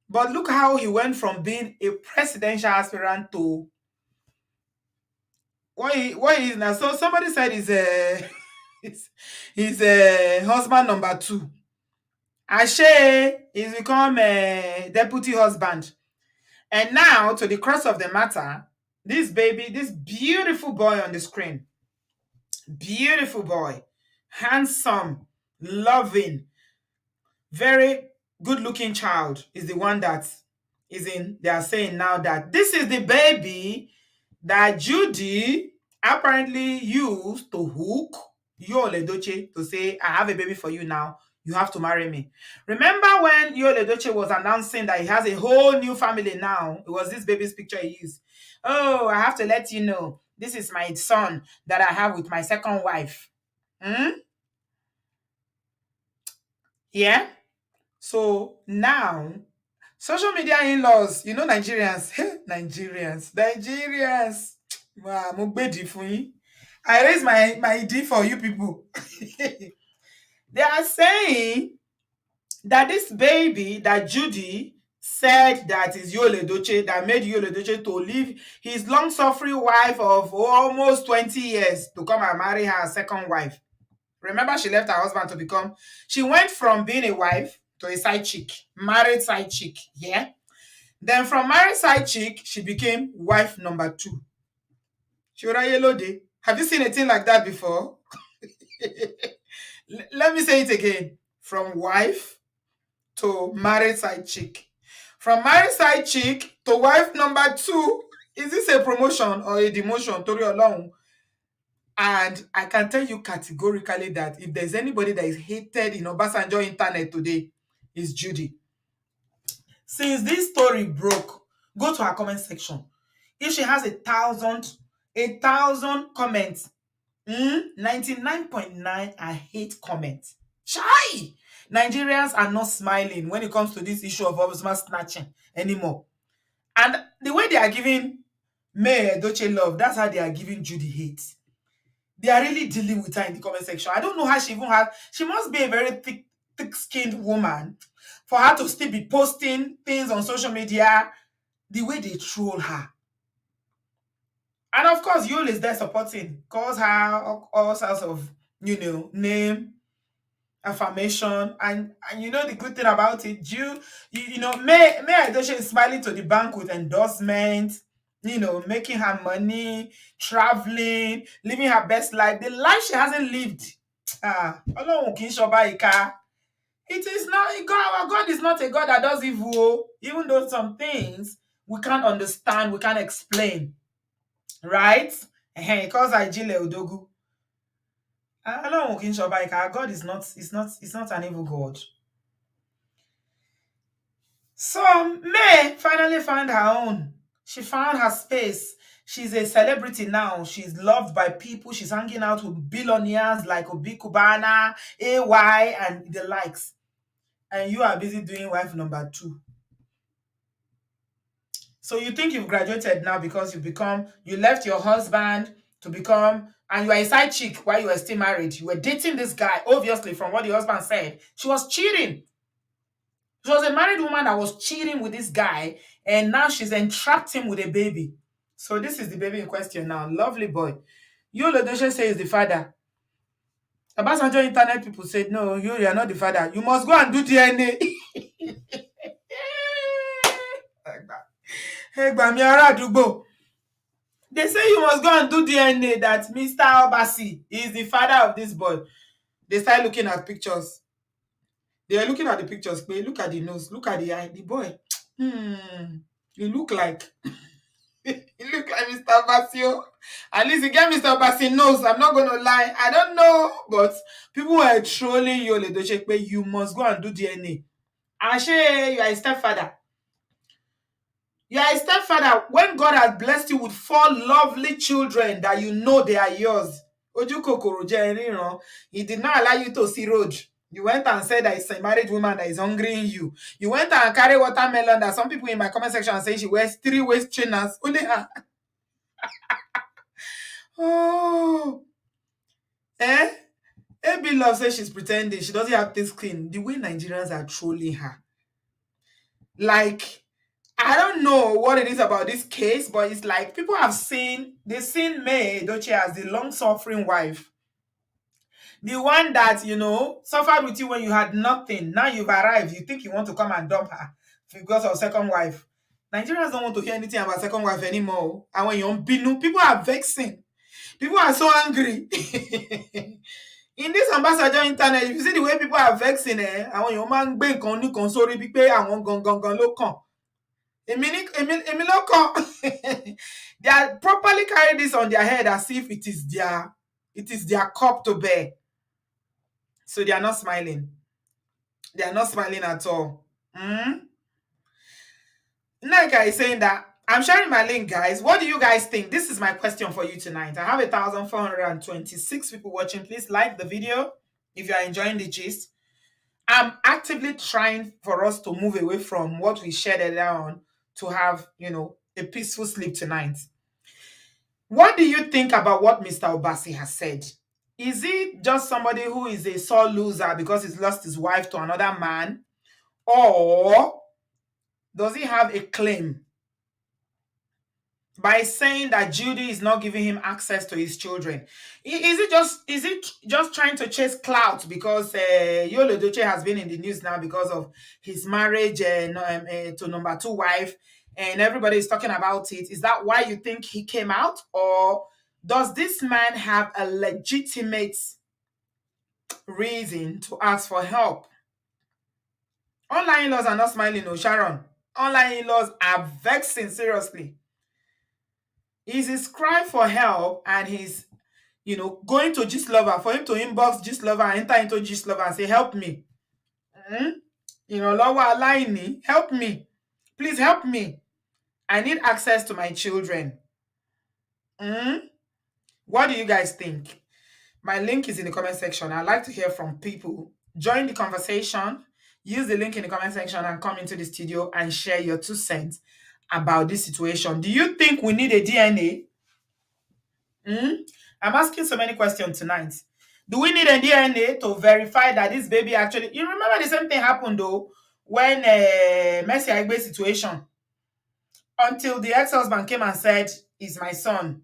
Speaker 1: But look how he went from being a presidential aspirant to what he is now. So somebody said he's a he's a husband number two. Ashe, he's become a deputy husband. And now, to the crux of the matter, this baby, this beautiful boy on the screen, beautiful boy, handsome, loving, very good looking child, is the one that is in. They are saying now that this is the baby that Judy apparently used to hook Yul Edochie to say, I have a baby for you now. You have to marry me. Remember when Yul Edochie was announcing that he has a whole new family now? It was this baby's picture he used. Oh, I have to let you know, this is my son that I have with my second wife. Yeah? So now, social media in-laws, you know, Nigerians, Nigerians. Wow, mo gbedi fún yín. I raise my D for you people. They are saying that this baby that Judy said that is Yul Edochie, that made Yul Edochie to leave his long-suffering wife of almost 20 years to come and marry her second wife. Remember, she left her husband to become, she went from being a wife to a side chick, married side chick, yeah? Then from married side chick, she became wife number two. Shura Yelode. Have you seen a thing like that before? Let me say it again. From wife to married side chick. From married side chick to wife number two. Is this a promotion or a demotion? Tori Olorun. And I can tell you categorically that if there's anybody that is hated in Obasanjo internet today, it's Judy. Since this story broke, go to her comment section. If she has 1,000 comments, 99.9 I hate comments. Chai! Nigerians are not smiling when it comes to this issue of husband snatching anymore. And the way they are giving May Edochie love, that's how they are giving Judy hate. They are really dealing with her in the comment section. I don't know how she even has. She must be a very thick-skinned woman for her to still be posting things on social media the way they troll her. And of course, Yul is there supporting, calls her all sorts of, name, affirmation, and you know the good thing about it, May Edochie is smiling to the bank with endorsement, making her money, traveling, living her best life, the life she hasn't lived. Ọlọ́run kì í ṣọba ìkà. It is not God. Our God is not a God that does evil, even though some things we can't understand, we can't explain, right? Because I jile odogu. Ọlọ́run kì í ṣọba ìkà. God is not an evil God. So May finally found her own. She found her space. She's a celebrity now. She's loved by people. She's hanging out with billionaires like Obi Kubana, AY, and the likes. And you are busy doing wife number two. So you think you've graduated now because you left your husband to become, and you are a side chick while you were still married. You were dating this guy. Obviously, from what the husband said, she was cheating. She was a married woman that was cheating with this guy, and now she's entrapped him with a baby. So this is the baby in question now. Lovely boy. Yul Edochie says the father. Obasanjo internet people said, no, you are not the father. You must go and do DNA. They say you must go and do DNA that Mr. Obasi is the father of this boy. They start looking at pictures. They are looking at the pictures. But look at the nose. Look at the eye. The boy. He look like You look like Mr. Basio. At least you get Mr. Basio nose. I'm not gonna lie. I don't know, but people were trolling you, Edochie'S. You must go and do DNA. Ashe, you are a stepfather. You are a stepfather. When God has blessed you with 4 lovely children that you know they are yours, Oju kokoro je ríran, he did not allow you to see road. You went and said that it's a married woman that is hungering you. You went and carry watermelon that some people in my comment section say she wears 3 waist trainers. Only her. Oh, eh? AB Love says she's pretending. She doesn't have this clean. The way Nigerians are trolling her. Like, I don't know what it is about this case, but it's like people they've seen May Edochie as the long-suffering wife. The one that, suffered with you when you had nothing. Now you've arrived. You think you want to come and dump her because of second wife. Nigerians don't want to hear anything about second wife anymore. And when you're on Binu, people are vexing. People are so angry. In this ambassador internet, if you see the way people are vexing, àwọn èèyàn máa ń gbé nǹkan oníkan sórí bí pé àwọn gangan ló kàn. Èmi ló kàn. They are properly carrying this on their head as if it is their cup to bear. So they are not smiling. They are not smiling at all. Nneka is saying that I'm sharing my link, guys. What do you guys think? This is my question for you tonight. I have 1,426 people watching. Please like the video if you are enjoying the gist. I'm actively trying for us to move away from what we shared earlier on to have, a peaceful sleep tonight. What do you think about what Mr. Obasi has said? Is he just somebody who is a sore loser because he's lost his wife to another man? Or does he have a claim by saying that Judy is not giving him access to his children? Is it just trying to chase clout because Yul Edochie has been in the news now because of his marriage to number 2 wife, and everybody is talking about it? Is that why you think he came out? Or does this man have a legitimate reason to ask for help? Online in-laws are not smiling, no, Sharon. Online in-laws are vexing, seriously. He's his cry for help, and he's, going to Gist Lover, for him to inbox Gist Lover and enter into Gist Lover and say, help me. Lower aligning, help me. Please help me. I need access to my children. What do you guys think? My link is in the comment section. I'd like to hear from people. Join the conversation. Use the link in the comment section and come into the studio and share your 2 cents about this situation. Do you think we need a DNA? I'm asking so many questions tonight. Do we need a DNA to verify that this baby actually... You remember the same thing happened, though, when Mercy Aigbe's situation, until the ex-husband came and said, "Is my son."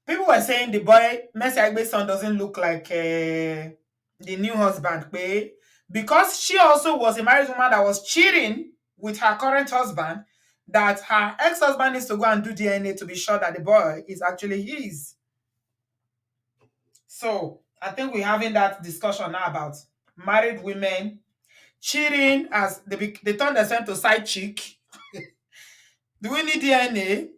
Speaker 1: People were saying the boy, Mercy Aigbe's son, doesn't look like the new husband. Because she also was a married woman that was cheating with her current husband, that her ex-husband needs to go and do DNA to be sure that the boy is actually his. So I think we're having that discussion now about married women cheating as they turn themselves to side chick. Do we need DNA?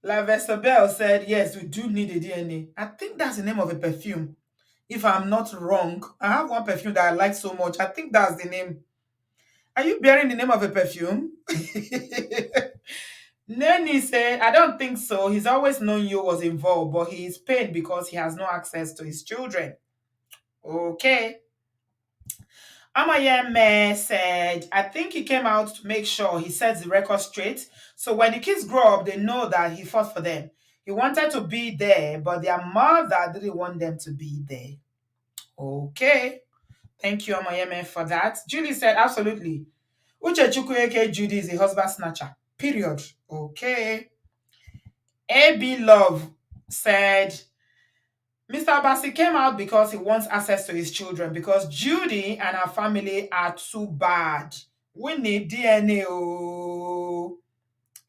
Speaker 1: La Versabelle said, yes, we do need a DNA. I think that's the name of a perfume. If I'm not wrong, I have one perfume that I like so much. I think that's the name. Are you bearing the name of a perfume? Nenny said, I don't think so. He's always known you was involved, but he is pained because he has no access to his children. Okay. Amayeme said, I think he came out to make sure he sets the record straight. So when the kids grow up, they know that he fought for them. He wanted to be there, but their mother didn't want them to be there. Okay. Thank you, Amayeme, for that. Julie said, absolutely. Uche Chukwueke Judy is a husband snatcher. Period. Okay. AB Love said, Mr. Obasi came out because he wants access to his children, because Judy and her family are too bad. We need DNA. Oh.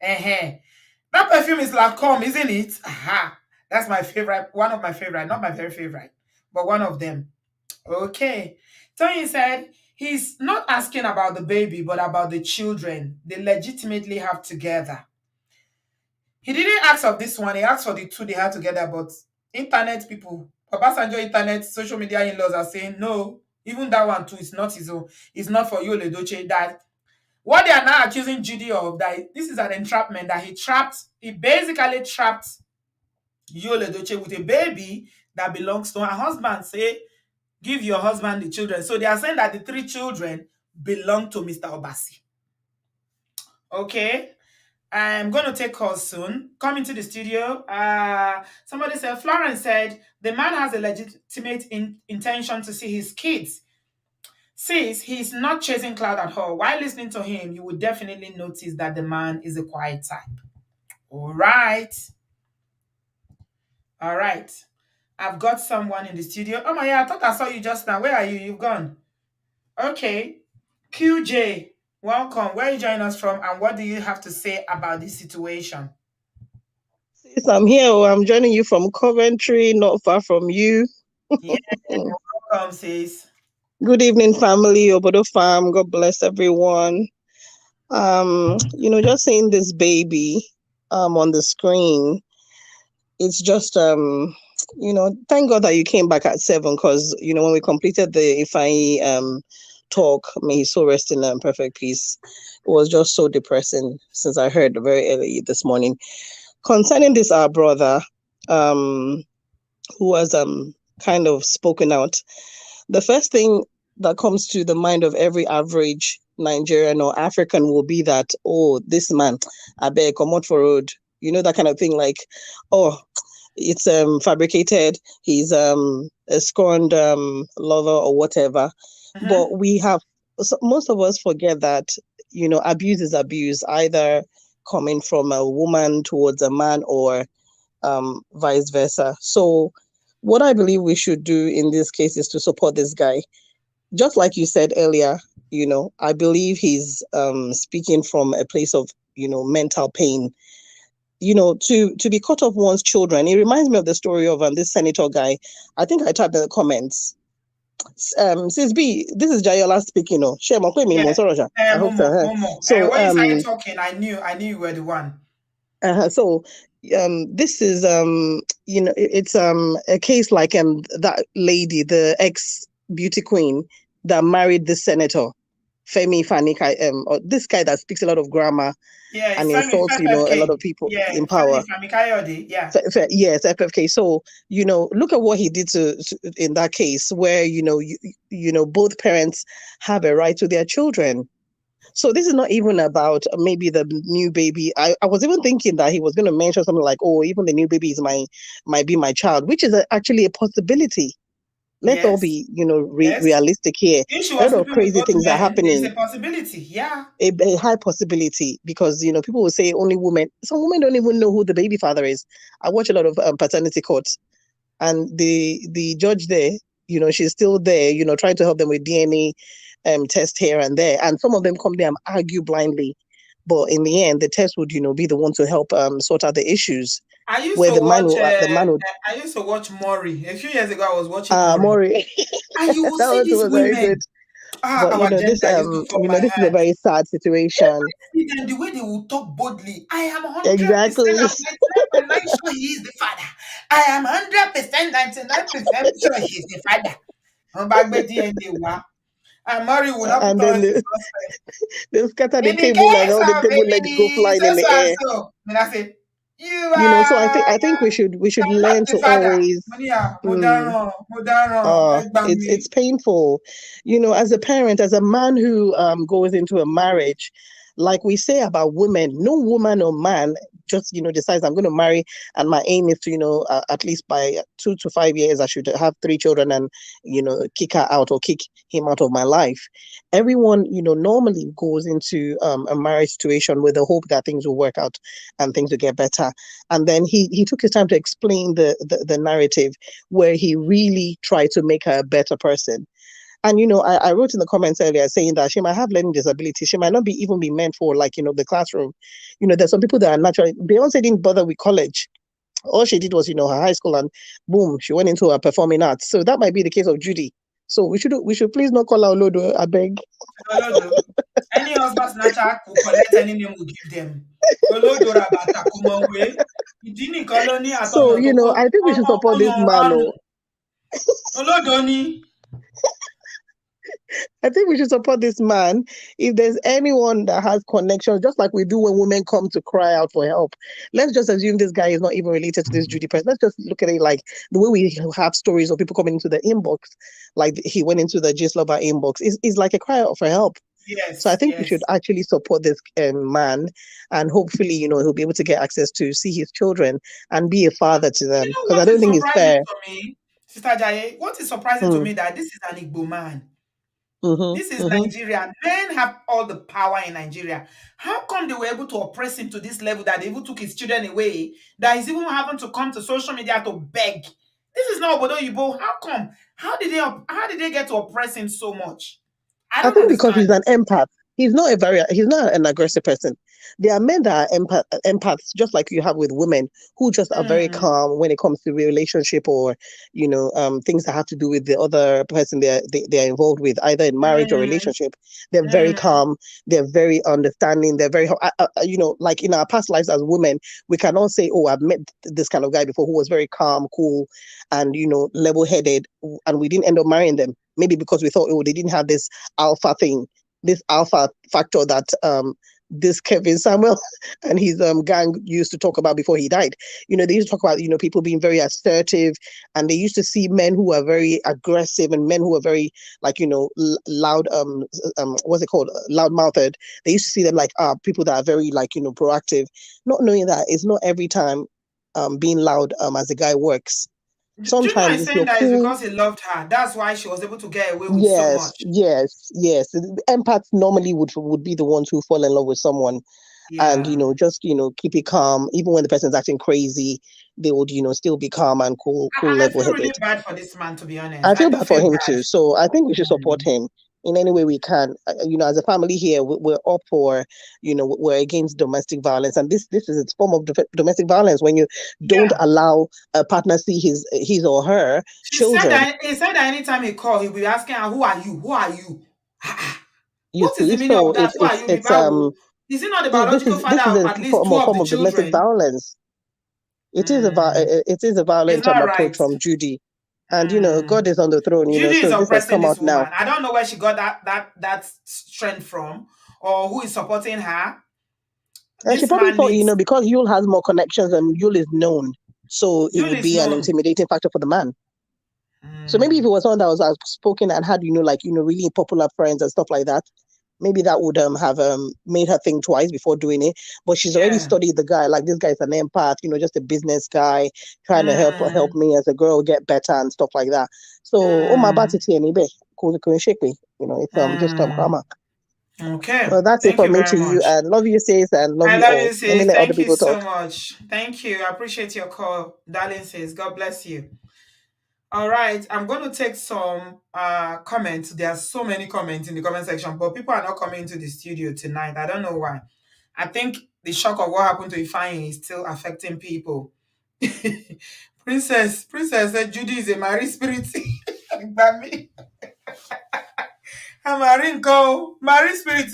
Speaker 1: That perfume is Lancome, isn't it? Aha. That's my favorite. One of my favorite. Not my very favorite, but one of them. Okay. Tony said, He's not asking about the baby, but about the children they legitimately have together. He didn't ask of this one, he asked for the two they had together, but internet people, Obasanjo internet, social media in-laws are saying no, even that one too is not his own. It's not for Yul Edochie. That what they are now accusing Judy of, that this is an entrapment, that he basically trapped Yul Edochie with a baby that belongs to her husband. Say, give your husband the children. So they are saying that the three children belong to Mr. Obasi. Okay. I'm going to take calls soon. Come into the studio. Somebody said, Florence said, the man has a legitimate intention to see his kids. Since he's not chasing cloud at all, while listening to him, you would definitely notice that the man is a quiet type. All right. All right. I've got someone in the studio. Oh my God, I thought I saw you just now. Where are you? You've gone. Okay. QJ, welcome. Where are you joining us from, and what do you have to say about this situation?
Speaker 3: Sis, I'm here. I'm joining you from Coventry, not far from you.
Speaker 1: Yeah, welcome, sis.
Speaker 3: Good evening, family, Obodo fam. God bless everyone. Just seeing this baby on the screen, it's just thank God that you came back at 7, because when we completed the Ifeanyi talk, may his soul rest in perfect peace. It was just so depressing since I heard very early this morning concerning this our brother who was kind of spoken out. The first thing that comes to the mind of every average Nigerian or African will be that, oh, this man, I beg, come out for road. That kind of thing, like, oh, it's fabricated, he's a scorned lover or whatever. But we have, most of us forget that, abuse is abuse, either coming from a woman towards a man or vice versa. So what I believe we should do in this case is to support this guy. Just like you said earlier, I believe he's speaking from a place of, mental pain. To be cut off one's children. It reminds me of the story of this senator guy. I think I typed in the comments. Sis B, this is Jayola speaking. Share my me,
Speaker 1: Yeah.
Speaker 3: I hope so.
Speaker 1: Momo.
Speaker 3: So
Speaker 1: When you started talking, I knew you were the one.
Speaker 3: So this is it's a case like that lady, the ex beauty queen that married the senator Femi Fanika, or this guy that speaks a lot of grammar
Speaker 1: Yeah,
Speaker 3: and
Speaker 1: it's Femi
Speaker 3: insults a lot of people
Speaker 1: Yeah,
Speaker 3: in
Speaker 1: Femi
Speaker 3: power.
Speaker 1: Famikayode. Yeah.
Speaker 3: Yes, FFK. So look at what he did to in that case, where both parents have a right to their children. So this is not even about maybe the new baby. I was even thinking that he was going to mention something like, oh, even the new baby is might be my child, which is actually a possibility. Let's all
Speaker 1: Yes.
Speaker 3: be,
Speaker 1: Yes.
Speaker 3: realistic here.
Speaker 1: If she
Speaker 3: A
Speaker 1: was
Speaker 3: lot of
Speaker 1: sleeping with
Speaker 3: crazy
Speaker 1: both
Speaker 3: things are
Speaker 1: men, there's
Speaker 3: happening.
Speaker 1: a possibility. Yeah.
Speaker 3: A high possibility, because people will say only women. Some women don't even know who the baby father is. I watch a lot of paternity courts, and the judge there, she's still there, trying to help them with DNA test here and there, and some of them come there and argue blindly, but in the end the test would be the one to help sort out the issues,
Speaker 1: I used
Speaker 3: where
Speaker 1: to watch.
Speaker 3: the man would
Speaker 1: I used to watch Maury. A few years ago, I was watching Maury,
Speaker 3: Maury.
Speaker 1: and you will
Speaker 3: That
Speaker 1: see
Speaker 3: was
Speaker 1: these
Speaker 3: very good.
Speaker 1: women.
Speaker 3: But
Speaker 1: Our
Speaker 3: this
Speaker 1: gender used to fall by
Speaker 3: this is a
Speaker 1: hand.
Speaker 3: very sad situation.
Speaker 1: Then the way they will talk boldly, I am 100%,
Speaker 3: Exactly.
Speaker 1: I'm 99.9 sure he is the father. I am 100%, 99% sure he is the father. Mbagbe DNA wa. And Maury will not put
Speaker 3: And
Speaker 1: on
Speaker 3: then
Speaker 1: his suspect.
Speaker 3: they scatter the
Speaker 1: In the
Speaker 3: table and
Speaker 1: case
Speaker 3: all the
Speaker 1: of
Speaker 3: table legs go
Speaker 1: baby,
Speaker 3: flying
Speaker 1: so
Speaker 3: in
Speaker 1: so
Speaker 3: the
Speaker 1: and
Speaker 3: air.
Speaker 1: so. And I say, you
Speaker 3: So
Speaker 1: are
Speaker 3: I think we should
Speaker 1: not
Speaker 3: learn
Speaker 1: the
Speaker 3: to
Speaker 1: father.
Speaker 3: always
Speaker 1: Monia,
Speaker 3: mm,
Speaker 1: Modaro,
Speaker 3: it's painful, as a parent, as a man who goes into a marriage, like we say about women, no woman or man just decides I'm going to marry, and my aim is to at least by 2 to 5 years I should have 3 children, and kick her out or kick him out of my life. Everyone normally goes into a marriage situation with the hope that things will work out and things will get better. And then he took his time to explain the narrative, where he really tried to make her a better person. And I wrote in the comments earlier saying that she might have learning disability. She might not be even be meant for, like, the classroom. There's some people that are naturally. Beyonce didn't bother with college. All she did was her high school, and boom, she went into her performing arts. So that might be the case of Judy. So we should please not call our Lodo, I beg.
Speaker 1: Olodo. Any husband snatcher could collect any name we give them. Olodo rabata kumonwe. Ìdí nìkan ló ní
Speaker 3: So,
Speaker 1: àtọmọ ìkókó
Speaker 3: I think we should support this
Speaker 1: ọyàn
Speaker 3: man.
Speaker 1: ránù.
Speaker 3: Oh,
Speaker 1: Olodo ni.
Speaker 3: I think we should support this man. If there's anyone that has connections, just like we do when women come to cry out for help, let's just assume this guy is not even related to this Judy person. Let's just look at it like the way we have stories of people coming into the inbox, like he went into the Gist Lover inbox, is like a cry out for help. So I
Speaker 1: Yes,
Speaker 3: think we should
Speaker 1: yes.
Speaker 3: actually support this man, and hopefully, he'll be able to get access to see his children and be a father to
Speaker 1: You
Speaker 3: them.
Speaker 1: know
Speaker 3: Because I
Speaker 1: what
Speaker 3: don't
Speaker 1: is
Speaker 3: think it's
Speaker 1: surprising
Speaker 3: fair.
Speaker 1: to me, Sister Jaye? What is surprising to
Speaker 3: Mm,
Speaker 1: me that this is an Igbo man.
Speaker 3: mm-hmm,
Speaker 1: This is
Speaker 3: mm-hmm.
Speaker 1: Nigeria. Men have all the power in Nigeria. How come they were able to oppress him to this level that they even took his children away? That he's even having to come to social media to beg. This is not Obodoyibo. How come? How did they get to oppress him so much? I
Speaker 3: I
Speaker 1: don't
Speaker 3: think because he's
Speaker 1: understand.
Speaker 3: an empath. He's not an aggressive person. There are men that are empaths, just like you have with women, who just are very
Speaker 1: Mm,
Speaker 3: calm when it comes to relationship or, things that have to do with the other person they're involved with, either in marriage or
Speaker 1: mm,
Speaker 3: relationship. They're very
Speaker 1: mm.
Speaker 3: calm. They're very understanding. They're very, like in our past lives as women, we cannot say, oh, I've met this kind of guy before who was very calm, cool, and, level-headed, and we didn't end up marrying them. Maybe because we thought, oh, they didn't have this alpha thing, this alpha factor that this Kevin Samuel and his gang used to talk about before he died. They used to talk about, people being very assertive, and they used to see men who are very aggressive and men who are very, like, loud, what's it called? Loud mouthed. They used to see them like people that are very, like, proactive, not knowing that it's not every time being loud as a guy works.
Speaker 1: Junior
Speaker 3: Sometimes
Speaker 1: is
Speaker 3: if
Speaker 1: saying
Speaker 3: you're
Speaker 1: that it's
Speaker 3: cool.
Speaker 1: because he loved her. That's why she was able to get away with so
Speaker 3: Yes,
Speaker 1: much.
Speaker 3: yes, yes. Empaths normally would be the ones who fall in love with someone and
Speaker 1: Yeah.
Speaker 3: just keep it calm. Even when the person's acting crazy, they would still be calm and cool,
Speaker 1: I
Speaker 3: level
Speaker 1: feel really
Speaker 3: headed.
Speaker 1: bad for this man, to be honest.
Speaker 3: I
Speaker 1: I
Speaker 3: feel
Speaker 1: do
Speaker 3: bad for
Speaker 1: feel
Speaker 3: him
Speaker 1: bad.
Speaker 3: too. So I think we should support
Speaker 1: Mm.
Speaker 3: him in any way we can. As a family here, we're up for, we're against domestic violence, and this is its form of domestic violence when you don't
Speaker 1: Yeah.
Speaker 3: allow a partner see his or her
Speaker 1: She said
Speaker 3: children.
Speaker 1: that he said that anytime he call, he'll be asking her, "Who are you? Who are you?" Ah, ah.
Speaker 3: You
Speaker 1: What is the
Speaker 3: see,
Speaker 1: meaning
Speaker 3: so
Speaker 1: of that? Who are you?
Speaker 3: it's
Speaker 1: Bibawo? Is he not the biological father
Speaker 3: this is
Speaker 1: of
Speaker 3: a
Speaker 1: at least two of
Speaker 3: form
Speaker 1: the
Speaker 3: of domestic
Speaker 1: children?
Speaker 3: violence.
Speaker 1: Mm.
Speaker 3: It is a
Speaker 1: It's
Speaker 3: violent
Speaker 1: not
Speaker 3: approach
Speaker 1: right.
Speaker 3: from Judy, and
Speaker 1: Mm.
Speaker 3: God is on the throne.
Speaker 1: Judy is
Speaker 3: So this has
Speaker 1: oppressing
Speaker 3: come out
Speaker 1: this
Speaker 3: now.
Speaker 1: woman. I don't know where she got that strength from, or who is supporting her.
Speaker 3: And she
Speaker 1: This
Speaker 3: probably
Speaker 1: man
Speaker 3: thought,
Speaker 1: needs.
Speaker 3: because Yule has more connections and Yule is known, so it
Speaker 1: Yul
Speaker 3: would
Speaker 1: is
Speaker 3: be an
Speaker 1: known.
Speaker 3: intimidating factor for the man. So maybe if
Speaker 1: Mm.
Speaker 3: it was someone that was outspoken and had, really popular friends and stuff like that, maybe that would have made her think twice before doing it. But she's already
Speaker 1: Yeah.
Speaker 3: studied the guy. Like, this guy's an empath, just a business guy trying to help
Speaker 1: Mm.
Speaker 3: me as a girl get better and stuff like that. So, oh my
Speaker 1: Mm.
Speaker 3: bad, it's it's just
Speaker 1: Mm.
Speaker 3: karma.
Speaker 1: Okay.
Speaker 3: Well, that's it
Speaker 1: Thank
Speaker 3: for
Speaker 1: you
Speaker 3: me
Speaker 1: very
Speaker 3: to you,
Speaker 1: much.
Speaker 3: and love you, sis, and love
Speaker 1: I
Speaker 3: you
Speaker 1: love
Speaker 3: all.
Speaker 1: you,
Speaker 3: Let me
Speaker 1: sis.
Speaker 3: let other
Speaker 1: Thank you
Speaker 3: people
Speaker 1: so
Speaker 3: talk.
Speaker 1: much. Thank you. I appreciate your call, darling sis. God bless you. All right, I'm going to take some comments. There are so many comments in the comment section, but people are not coming to the studio tonight. I don't know why. I think the shock of what happened to Ifeanyi is still affecting people. Princess said Judy is a marine spirit. By me, a marine go, marine spirit.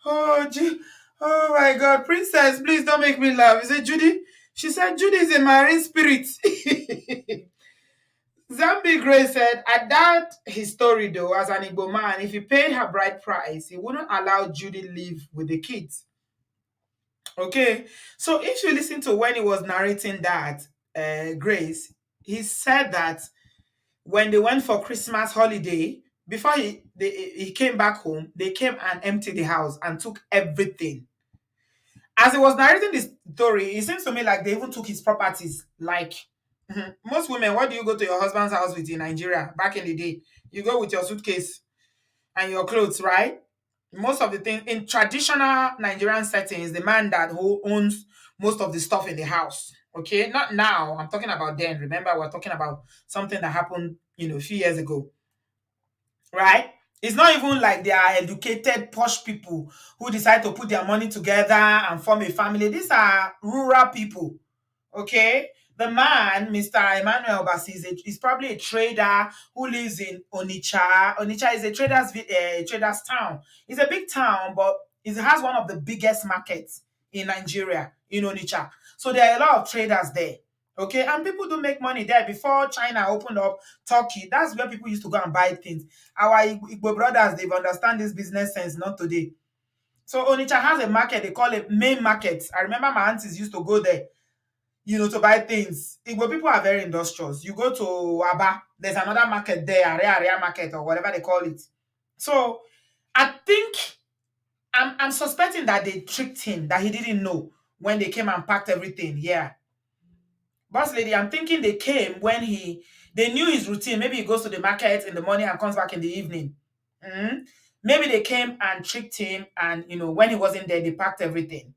Speaker 1: oh, oh my God, Princess, please don't make me laugh. Is it Judy? She said Judy is a marine spirit. Zambi Gray said, I doubt his story though, as an Igbo man, if he paid her bride price, he wouldn't allow Judy live with the kids. Okay, so if you listen to when he was narrating that, Grace, he said that when they went for Christmas holiday, before he came back home, they came and emptied the house and took everything. As he was narrating this story, it seems to me like they even took his properties. Like, most women, what do you go to your husband's house with in Nigeria back in the day? You go with your suitcase and your clothes, right? Most of the things in traditional Nigerian settings, the man that who owns most of the stuff in the house. Okay, not now. I'm talking about then. Remember, we're talking about something that happened, a few years ago, right? It's not even like they are educated, posh people who decide to put their money together and form a family. These are rural people, okay? The man, Mr. Emmanuel Bassi, is probably a trader who lives in Onitsha. Onitsha is a trader's town. It's a big town, but it has one of the biggest markets in Nigeria, in Onitsha. So there are a lot of traders there. Okay, and people do make money there. Before China opened up Turkey, that's where people used to go and buy things. Our Igbo brothers, they've understand this business sense, not today. So Onitsha has a market, they call it main market. I remember my aunties used to go there, to buy things. Igbo people are very industrious. You go to Aba, there's another market there, area market or whatever they call it. So I think I'm suspecting that they tricked him, that he didn't know when they came and packed everything. Yeah. Boss lady, I'm thinking they came when they knew his routine. Maybe he goes to the market in the morning and comes back in the evening. Mhm. Maybe they came and tricked him, and when he wasn't there, they packed everything.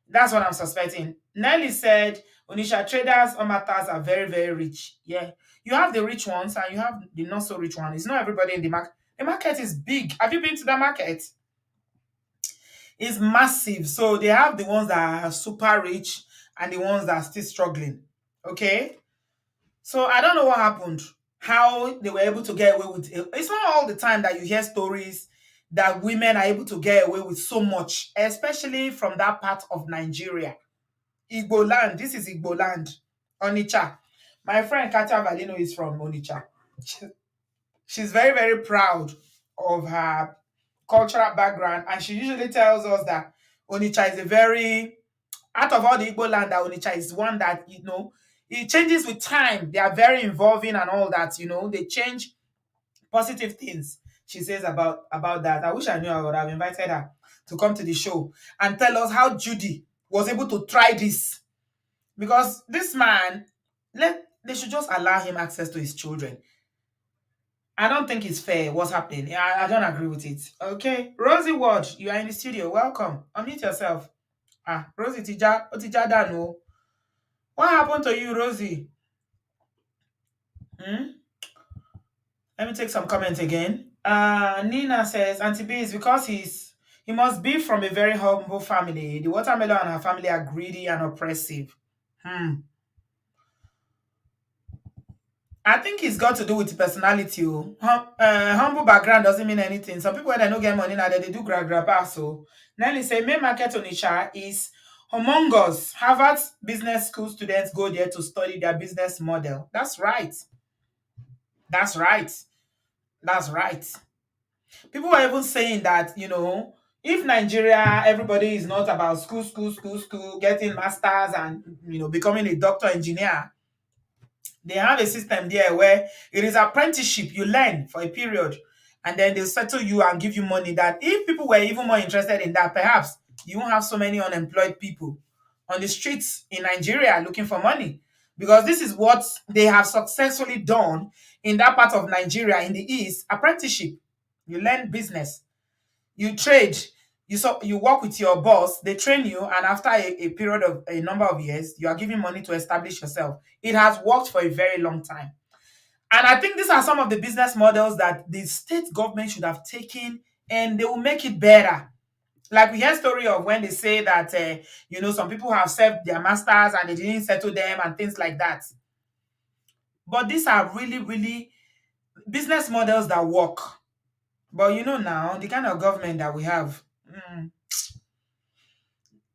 Speaker 1: That's what I'm suspecting. Nelly said, Onisha traders or matters are very, very rich. Yeah. You have the rich ones and you have the not so rich ones. It's not everybody in the market. The market is big. Have you been to the market? It's massive. So they have the ones that are super rich and the ones that are still struggling. Okay. So I don't know what happened, how they were able to get away with it. It's not all the time that you hear stories that women are able to get away with so much, especially from that part of Nigeria. Igbo land. This is Igbo land. Onitsha. My friend Katia Valino is from Onitsha. She's very, very proud of her cultural background, and she usually tells us that Onitsha is a very, out of all the Igbo land, that Onitsha is one that, it changes with time. They are very involving and all that, they change positive things. She says about that. I wish I knew I would have invited her to come to the show and tell us how Judy was able to try this. Because this man, they should just allow him access to his children. I don't think it's fair what's happening. I don't agree with it. Okay. Rosie Ward, you are in the studio. Welcome. Unmute yourself. Rosie Tija Dano. What happened to you, Rosie? Let me take some comments again. Nina says, Auntie B is because he must be from a very humble family. The watermelon and her family are greedy and oppressive. I think it's got to do with personality. Humble background doesn't mean anything. Some people, when they don't get money now, they do grab. So Nelly say main market Onitsha is humongous. Harvard Business School students go there to study their business model. That's right. That's right. That's right. People were even saying that, if Nigeria, everybody is not about school, getting masters and becoming a doctor, engineer. They have a system there where it is apprenticeship. You learn for a period and then they'll settle you and give you money. That if people were even more interested in that, perhaps you won't have so many unemployed people on the streets in Nigeria looking for money. Because this is what they have successfully done in that part of Nigeria, in the East. Apprenticeship. You learn business. You trade. You work with your boss, they train you, and after a period of a number of years, you are giving money to establish yourself. It has worked for a very long time. And I think these are some of the business models that the state government should have taken, and they will make it better. Like we hear story of when they say that some people have served their masters and they didn't settle them and things like that. But these are really, really business models that work. But now, the kind of government that we have,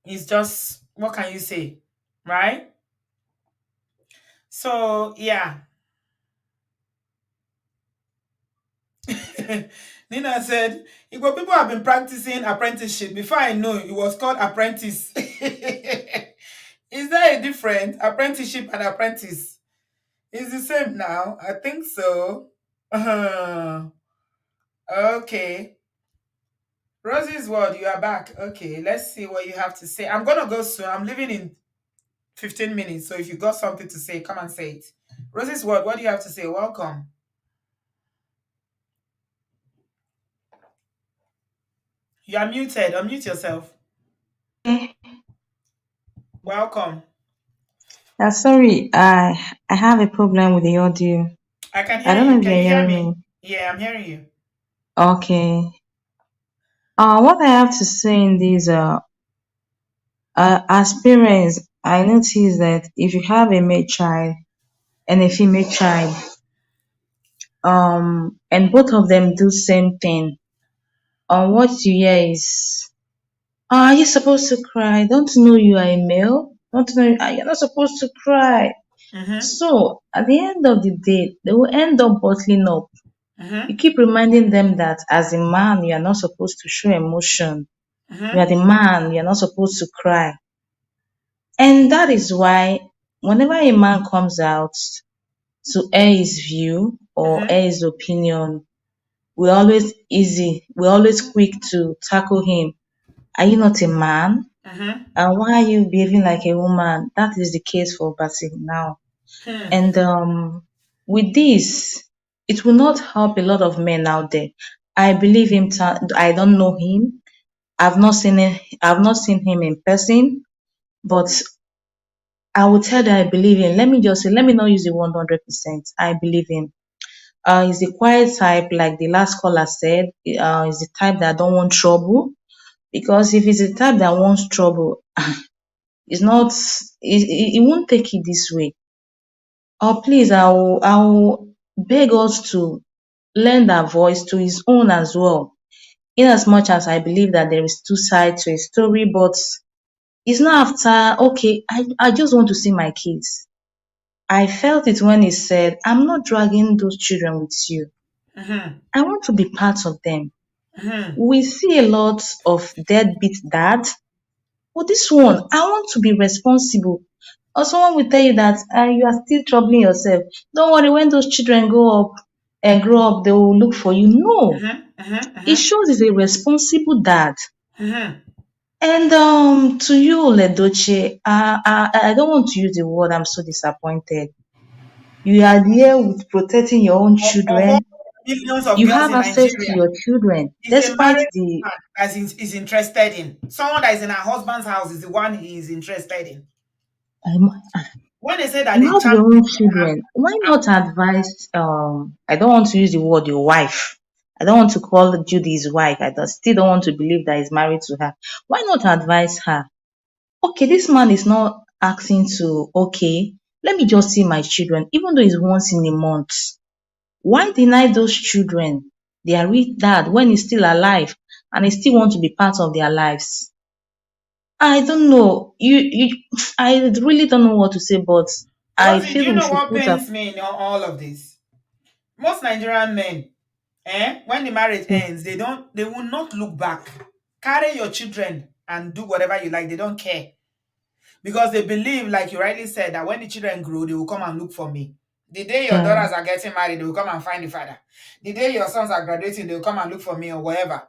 Speaker 1: is just, what can you say, right? So yeah. Nina said, Igbo people have been practicing apprenticeship. Before I know, it was called apprentice. Is there a difference? Apprenticeship and apprentice. It's the same now. I think so. Okay. Rosie's World, you are back. Okay, let's see what you have to say. I'm gonna go soon. I'm leaving in 15 minutes. So if you got something to say, come and say it. Rosie's World, what do you have to say? Welcome. You are muted. Unmute yourself. Welcome.
Speaker 4: Sorry, I have a problem with the audio.
Speaker 1: I can
Speaker 4: I
Speaker 1: hear
Speaker 4: don't know
Speaker 1: you.
Speaker 4: if
Speaker 1: Can
Speaker 4: you're
Speaker 1: you hear
Speaker 4: hearing
Speaker 1: me?
Speaker 4: me.
Speaker 1: Yeah, I'm hearing you.
Speaker 4: Okay. What I have to say in this, as parents, I noticed that if you have a male child and a female child, and both of them do same thing, what you hear is, are you supposed to cry? Don't you know you are a male? Don't you know you're not supposed to cry?
Speaker 1: Mm-hmm.
Speaker 4: So at the end of the day, they will end up bottling up. You
Speaker 1: Mm-hmm.
Speaker 4: keep reminding them that as a man, you are not supposed to show emotion. You are
Speaker 1: Mm-hmm.
Speaker 4: the man, you are not supposed to cry. And that is why whenever a man comes out to air his view or
Speaker 1: Mm-hmm.
Speaker 4: air his opinion, we're always quick to tackle him. Are you not a man?
Speaker 1: Mm-hmm.
Speaker 4: And why are you behaving like a woman? That is the case for Basi now.
Speaker 1: Hmm.
Speaker 4: And with this, it will not help a lot of men out there. I believe him. I don't know him. I've not seen it. I've not seen him in person. But I will tell you, I believe him. Let me just say, let me not use the 100%. I believe him. He's the quiet type, like the last caller said. He's the type that don't want trouble. Because if he's the type that wants trouble, it's not. He won't take it this way. Please, I will beg us to lend our voice to his own as well. In as much as I believe that there is two sides to a story, but it's not after, okay, I just want to see my kids. I felt it when he said, I'm not dragging those children with you.
Speaker 1: Mm-hmm.
Speaker 4: I want to be part of them.
Speaker 1: Mm-hmm.
Speaker 4: We see a lot of deadbeat dad, but this one, I want to be responsible. Or someone will tell you that you are still troubling yourself. Don't worry, when those children grow up and grow up, they will look for you. No,
Speaker 1: Mm-hmm.
Speaker 4: it
Speaker 1: Mm-hmm.
Speaker 4: shows he's a responsible dad.
Speaker 1: Mm-hmm.
Speaker 4: And to you, Ledoche, I don't want to use the word I'm so disappointed. You are there with protecting your own
Speaker 1: Of all
Speaker 4: children.
Speaker 1: millions of
Speaker 4: You
Speaker 1: girls
Speaker 4: have
Speaker 1: in
Speaker 4: access to
Speaker 1: Nigeria,
Speaker 4: your children,
Speaker 1: is a
Speaker 4: despite
Speaker 1: married
Speaker 4: the
Speaker 1: man that is interested in. Someone that is in her husband's house is the one he is interested in.
Speaker 4: um,
Speaker 1: When they say that
Speaker 4: you
Speaker 1: they
Speaker 4: have your
Speaker 1: champion
Speaker 4: own children. Why
Speaker 1: and
Speaker 4: not advise? I don't want to use the word your wife. I don't want to call Judy his wife. Still don't want to believe that he's married to her. Why not advise her? Okay, this man is not asking to. Okay, let me just see my children, even though it's once in a month. Why deny those children their real dad when he's still alive and he still want to be part of their lives? I don't know. I really don't know what to say, but I
Speaker 1: Rosie, do
Speaker 4: feel
Speaker 1: you
Speaker 4: we
Speaker 1: know
Speaker 4: should
Speaker 1: what
Speaker 4: put up.
Speaker 1: pains me in all of this? Most Nigerian men, when the marriage ends, they will not look back. Carry your children and do whatever you like. They don't care. Because they believe, like you rightly said, that when the children grow, they will come and look for me. The day your
Speaker 4: Mm.
Speaker 1: daughters are getting married, they will come and find the father. The day your sons are graduating, they will come and look for me or whatever.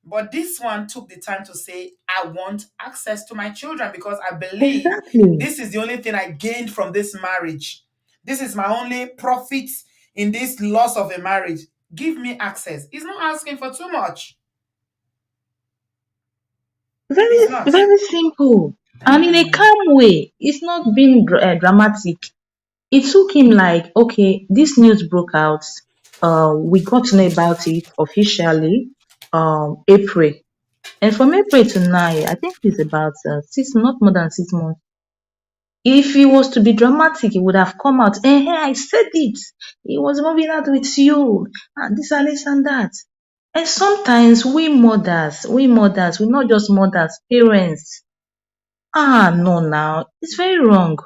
Speaker 1: But this one took the time to say, I want access to my children because I believe
Speaker 4: Exactly.
Speaker 1: this is the only thing I gained from this marriage. This is my only profit in this loss of a marriage. Give me access. He's not asking for too much.
Speaker 4: Very,
Speaker 1: He's not.
Speaker 4: very simple. And in a
Speaker 1: Hmm.
Speaker 4: calm way. It's not being dramatic. It took him like, okay, this news broke out. We got to know about it officially, April. And from April to now, I think it's about not more than 6 months. If he was to be dramatic, he would have come out. Hey, I said it. He was moving out with you, and this and that. And sometimes we mothers, we're not just mothers, parents. No, now it's very wrong.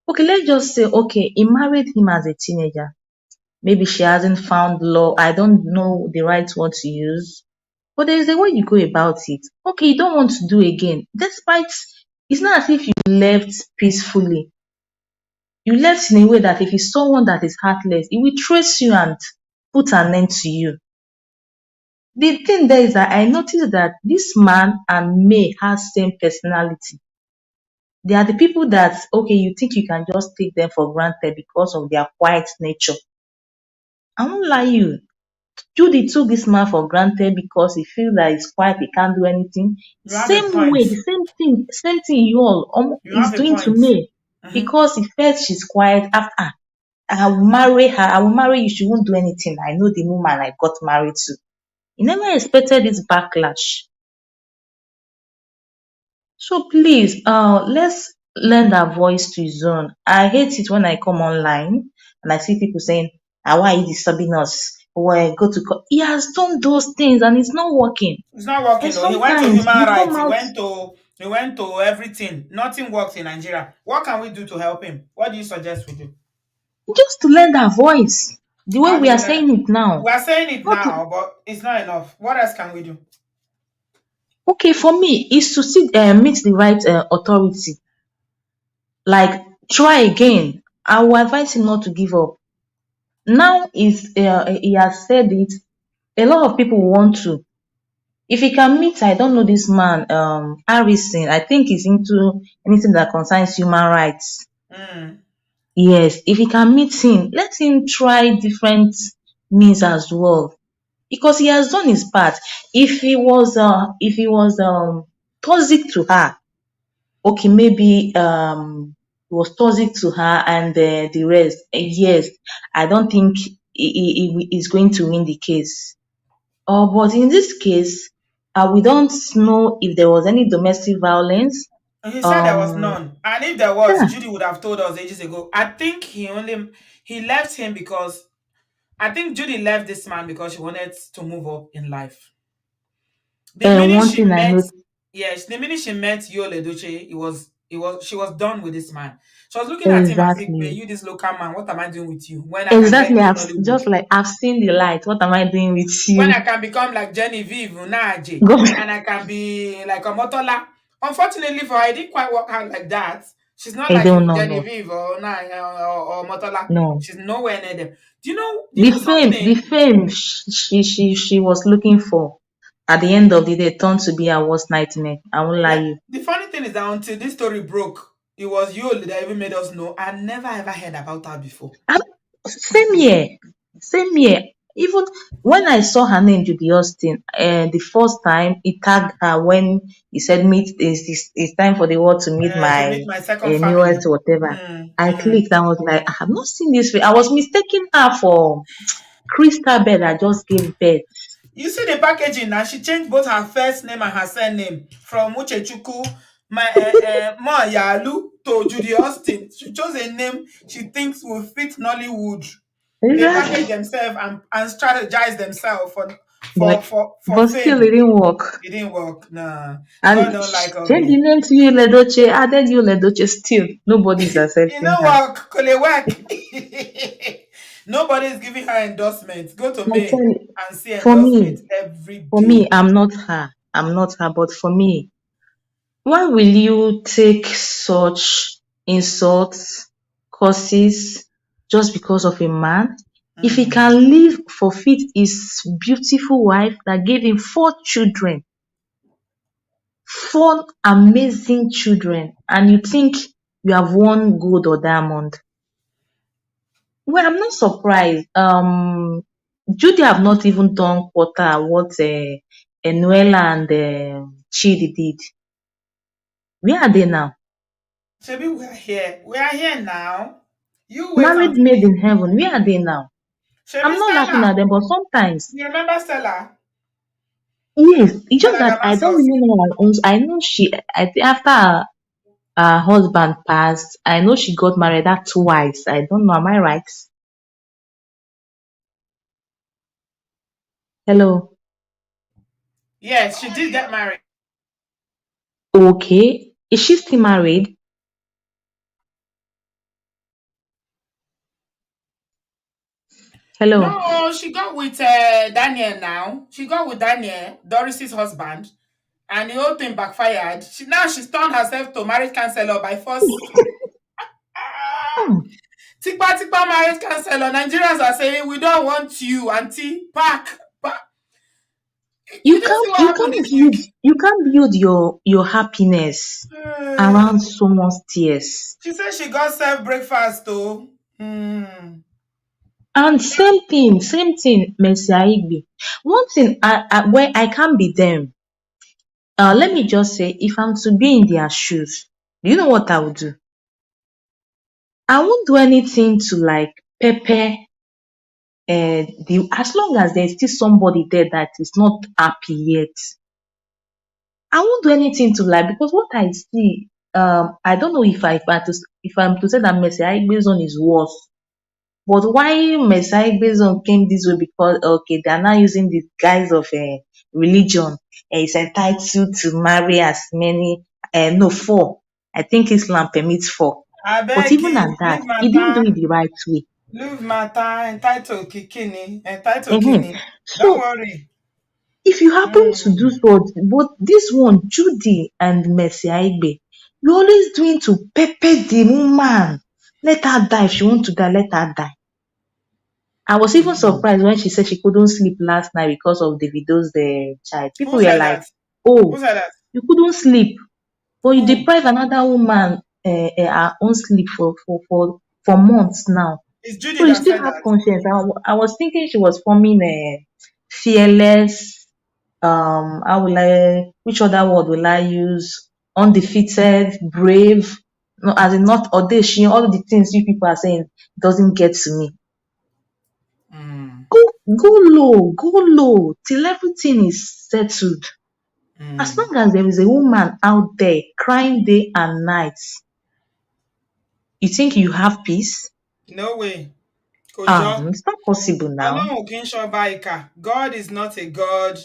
Speaker 4: Okay, let's just say, okay, he married him as a teenager. Maybe she hasn't found love. I don't know the right word to use. But there is a way you go about it. Okay, you don't want to do again. Despite, it's not as if you left peacefully. You left in a way that if it's someone that is heartless, it will trace you and put an end to you. The thing there is that I noticed that this man and May has same personality. They are the people that, okay, you think you can just take them for granted because of their quiet nature. I won't lie you. Judy took this man for granted because he feels that he's quiet, he can't do anything.
Speaker 1: You have a
Speaker 4: Same way,
Speaker 1: point.
Speaker 4: the same thing you all
Speaker 1: You
Speaker 4: is
Speaker 1: have a
Speaker 4: doing to
Speaker 1: point.
Speaker 4: me
Speaker 1: Mhm.
Speaker 4: because he felt she's quiet after. I will marry her. I will marry you. She won't do anything. I know the woman I got married to. He never expected this backlash. So please, let's lend her voice to his own. I hate it when I come online and I see people saying, ah, why are you disturbing us? Why go to court? He has done those things and it's not working.
Speaker 1: It's not
Speaker 4: And
Speaker 1: working though. He went to
Speaker 4: sometimes
Speaker 1: human
Speaker 4: you come
Speaker 1: rights. He
Speaker 4: out
Speaker 1: went to everything. Nothing works in Nigeria. What can we do to help him? What do you suggest we do?
Speaker 4: just to lend her voice the way
Speaker 1: How
Speaker 4: we
Speaker 1: do
Speaker 4: are
Speaker 1: we learn?
Speaker 4: saying it now.
Speaker 1: We are saying it
Speaker 4: Not to,
Speaker 1: now, but it's not enough. What else can we do?
Speaker 4: okay, for me, is to see meet the right authority. Like try again. I will advise him not to give up. Now is he has said it. A lot of people want to. If he can meet, I don't know this man, Harrison. I think he's into anything that concerns human rights.
Speaker 1: Mm.
Speaker 4: Yes, if he can meet him, let him try different means as well. Because he has done his part. If he was toxic to her, okay, maybe he was toxic to her and the rest. Yes, I don't think he is going to win the case. But in this case, we don't know if there was any domestic violence.
Speaker 1: He said there was
Speaker 4: Um,
Speaker 1: none, and if there was,
Speaker 4: yeah,
Speaker 1: Judy would have told us ages ago. I think he left him because I think Judy left this man because she wanted to move up in life. The minute
Speaker 4: one
Speaker 1: she
Speaker 4: thing I
Speaker 1: met,
Speaker 4: know
Speaker 1: yes, the minute she met Yul Edochie, she was done with this man. She was looking at him as if, "Hey,
Speaker 4: exactly,
Speaker 1: you this local man, what am I doing with you? When I can get
Speaker 4: exactly.
Speaker 1: into
Speaker 4: I've
Speaker 1: Nollywood,
Speaker 4: just like I've seen the light. What am I doing with
Speaker 1: when
Speaker 4: you?
Speaker 1: I can become like Genevieve Unaje,
Speaker 4: Go.
Speaker 1: and I can be like a Motola." Unfortunately for her, it didn't quite work out like that. She's not
Speaker 4: I
Speaker 1: like
Speaker 4: don't know, no,
Speaker 1: Genevieve or Motola.
Speaker 4: no.
Speaker 1: She's nowhere near them. Do you
Speaker 4: The
Speaker 1: know
Speaker 4: fame, the
Speaker 1: something?
Speaker 4: fame she was looking for, at the end of the day, turned to be her worst nightmare. I won't lie
Speaker 1: Yeah,
Speaker 4: you.
Speaker 1: the funny thing is that until this story broke, it was you that even made us know. I never ever heard about her before.
Speaker 4: And same here, same here. Even when I saw her name, Judy Austin, the first time he tagged her when he said, "Meet it's time for the world to meet
Speaker 1: To
Speaker 4: my
Speaker 1: meet my second
Speaker 4: newest
Speaker 1: family.
Speaker 4: whatever."
Speaker 1: Mm,
Speaker 4: I
Speaker 1: mm.
Speaker 4: clicked and was like, "I have not seen this. I was mistaking her for Crystal Bell that just gave birth."
Speaker 1: You see the packaging now. She changed both her first name and her surname from Uchechukwu, Moyalu to Judy Austin. She chose a name she thinks will fit Nollywood. They package
Speaker 4: Exactly.
Speaker 1: themselves and strategize themselves
Speaker 4: But
Speaker 1: for
Speaker 4: still, it
Speaker 1: fame.
Speaker 4: didn't work.
Speaker 1: It didn't work. Nah. God
Speaker 4: And
Speaker 1: don't like
Speaker 4: change the
Speaker 1: ugly.
Speaker 4: name to you, Ledoche, added you, Ledoche, still nobody's
Speaker 1: You
Speaker 4: accepting
Speaker 1: know
Speaker 4: her.
Speaker 1: what? Could it work? Nobody's giving her endorsements. Go to
Speaker 4: I tell
Speaker 1: May
Speaker 4: you,
Speaker 1: and see
Speaker 4: for
Speaker 1: endorsements
Speaker 4: me,
Speaker 1: every
Speaker 4: for me,
Speaker 1: day.
Speaker 4: I'm not her. I'm not her, but for me, why will you take such insults, curses, just because of a man? If he
Speaker 1: Mm.
Speaker 4: can live, forfeit his beautiful wife that gave him 4 children, 4 amazing children, and you think you have won gold or diamond? Well, I'm not surprised. Judy have not even done quarter what Enuela and Chidi did. Where are they now?
Speaker 1: Shebi, we are here. We are here now. You wait
Speaker 4: Married
Speaker 1: and
Speaker 4: made
Speaker 1: see.
Speaker 4: in heaven. Where are they now?
Speaker 1: Shebi
Speaker 4: I'm not laughing
Speaker 1: Stella.
Speaker 4: at them, but sometimes,
Speaker 1: You remember Stella?
Speaker 4: yes, it's just
Speaker 1: Stella
Speaker 4: that I don't
Speaker 1: Damasus.
Speaker 4: really know her own. I know she. I think after her husband passed, I know she got married that twice. I don't know. Am I right? Hello.
Speaker 1: Yes, she did get married.
Speaker 4: Okay. Is she still married? Hello.
Speaker 1: No, she got with Daniel now. She got with Daniel, Doris's husband, and the whole thing backfired. She's turned herself to marriage counselor by force. Ah,
Speaker 4: Hmm.
Speaker 1: tipa tipa marriage counselor. Nigerians are saying we don't want you, auntie. Back, back. You
Speaker 4: you
Speaker 1: didn't see
Speaker 4: can't
Speaker 1: what
Speaker 4: you
Speaker 1: happened
Speaker 4: can't
Speaker 1: this
Speaker 4: build
Speaker 1: week.
Speaker 4: you can't build your happiness around someone's tears.
Speaker 1: She said she got self breakfast though. Hmm.
Speaker 4: And same thing, Mercy Aigbe. One thing where I can't be them. Let me just say, if I'm to be in their shoes, do you know what I would do? I won't do anything to like pepper the as long as there's still somebody there that is not happy yet. I won't do anything to like because what I see. I don't know if I'm to say that Mercy Aigbe's own is worse. But why Mercy Aigbe's own came this way because okay, they are now using the guise of religion. Is entitled to marry as many no 4. I think Islam permits 4.
Speaker 1: I
Speaker 4: But
Speaker 1: beg
Speaker 4: even
Speaker 1: you,
Speaker 4: at that,
Speaker 1: leave
Speaker 4: he didn't do
Speaker 1: matter,
Speaker 4: it the right way.
Speaker 1: leave matter, entitled kikini, entitled
Speaker 4: Mhm.
Speaker 1: kini. Don't
Speaker 4: So
Speaker 1: worry.
Speaker 4: if you happen to do
Speaker 1: Hmm.
Speaker 4: so, but this one, Judy and Mercy Aigbe, you're always doing to pepper the woman. Let her die. If she want to die, let her die. I was even surprised when she said she couldn't sleep last night because of Davido's child. People
Speaker 1: Who
Speaker 4: were
Speaker 1: said
Speaker 4: like,
Speaker 1: that? Who
Speaker 4: "Oh,
Speaker 1: said that?
Speaker 4: you couldn't sleep, but you
Speaker 1: Who?
Speaker 4: deprive another woman her own sleep for months now.
Speaker 1: It's Judy
Speaker 4: So you
Speaker 1: that
Speaker 4: still
Speaker 1: said
Speaker 4: have
Speaker 1: that.
Speaker 4: conscience." I was thinking she was forming fearless. How will I? Which other word will I use? Undefeated, brave. No, as in not audacious. All the things you people are saying doesn't get to me.
Speaker 1: Hmm.
Speaker 4: Go go low till everything is settled. As
Speaker 1: Hmm.
Speaker 4: long as there is a woman out there crying day and night, you think you have peace?
Speaker 1: No way. Kojo.
Speaker 4: It's not possible now.
Speaker 1: Ọlọ́run ò kí ń ṣọba ìkà. God is not a God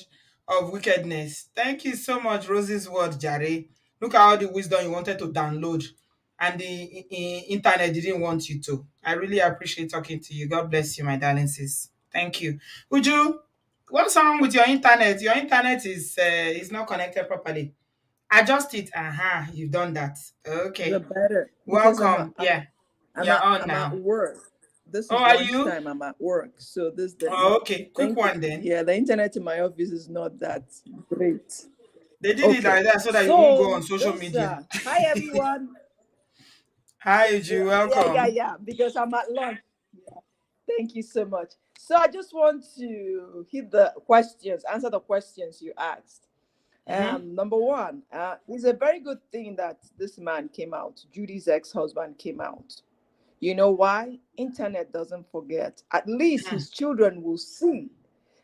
Speaker 1: of wickedness. Thank you so much, Rosie's word, Jare. Look at all the wisdom you wanted to download, and the internet didn't want you to. I really appreciate talking to you. God bless you, my darling sis. Thank you. Uju, what's wrong with your internet? Your internet is not connected properly. Adjust it. You've done that.
Speaker 5: The
Speaker 1: Okay.
Speaker 5: better because
Speaker 1: Welcome. Yeah, you're on
Speaker 5: I'm at
Speaker 1: now.
Speaker 5: work. This
Speaker 1: Oh,
Speaker 5: is
Speaker 1: are you?
Speaker 5: lunchtime. I'm at work, so this
Speaker 1: Oh, okay. Quick
Speaker 5: thank you.
Speaker 1: one then.
Speaker 5: Yeah, the internet in my office is not that great.
Speaker 1: They did it
Speaker 5: Okay,
Speaker 1: like that so that you won't go on
Speaker 5: so
Speaker 1: social
Speaker 5: this
Speaker 1: media.
Speaker 5: hi everyone.
Speaker 1: Hi,
Speaker 5: Yeah,
Speaker 1: Uju. Welcome.
Speaker 5: because I'm at lunch. Thank you so much. So I just want to hit the questions, answer the questions you asked.
Speaker 1: Mm-hmm.
Speaker 5: Number one, it's a very good thing that this man came out. Judy's ex-husband came out. You know why? Internet doesn't forget. At least his children will see.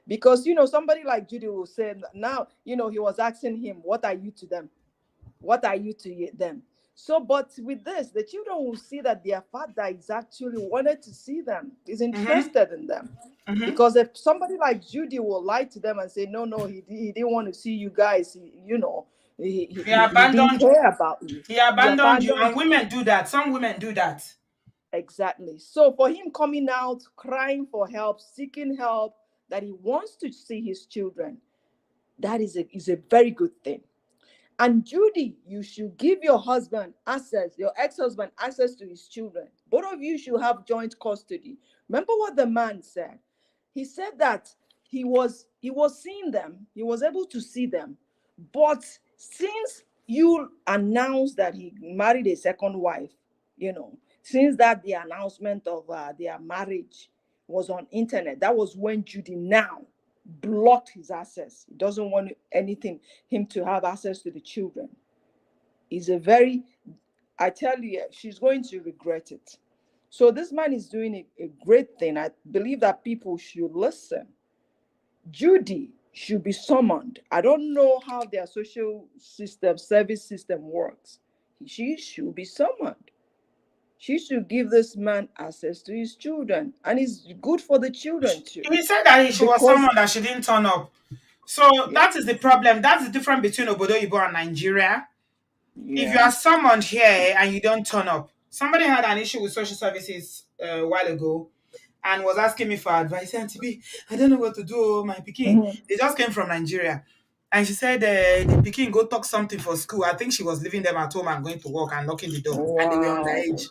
Speaker 5: Because, somebody like Judy will say, now, he was asking him, what are you to them? What are you to them? So, but with this, the children will see that their father is actually wanted to see them, is
Speaker 1: Mm-hmm.
Speaker 5: interested in them.
Speaker 1: Mm-hmm.
Speaker 5: Because if somebody like Judy will lie to them and say, no, he didn't want to see you guys,
Speaker 1: He
Speaker 5: he didn't
Speaker 1: abandoned
Speaker 5: care about you.
Speaker 1: he
Speaker 5: He
Speaker 1: abandoned you.
Speaker 5: abandoned
Speaker 1: And
Speaker 5: you.
Speaker 1: women do that. Some women do that.
Speaker 5: Exactly. So for him coming out, crying for help, seeking help, that he wants to see his children, that is a very good thing. And Judy, you should give your husband access, your ex-husband access to his children. Both of you should have joint custody. Remember what the man said? He said that he was seeing them, he was able to see them. But since you announced that he married a second wife, since that the announcement of their marriage was on internet, that was when Judy now blocked his access. He doesn't want anything him to have access to the children. Is a very, I tell you, she's going to regret it. So this man is doing a great thing. I believe that people should listen. Judy should be summoned. I don't know how their social system, service system works. She should be summoned. She should give this man access to his children. And it's good for the children too.
Speaker 1: He said that she was
Speaker 5: Because,
Speaker 1: someone that she didn't turn up. So
Speaker 5: yeah,
Speaker 1: that is the problem. That's the difference between Obodoyibo and Nigeria. If you
Speaker 5: yeah.
Speaker 1: are summoned here and you don't turn up, somebody had an issue with social services a while ago and was asking me for advice. Auntie B, I don't know what to do. My Peking,
Speaker 5: Mhm.
Speaker 1: they just came from Nigeria. And she said the Peking go talk something for school. I think she was leaving them at home and going to work and knocking the door. And they were
Speaker 5: Wow.
Speaker 1: underage.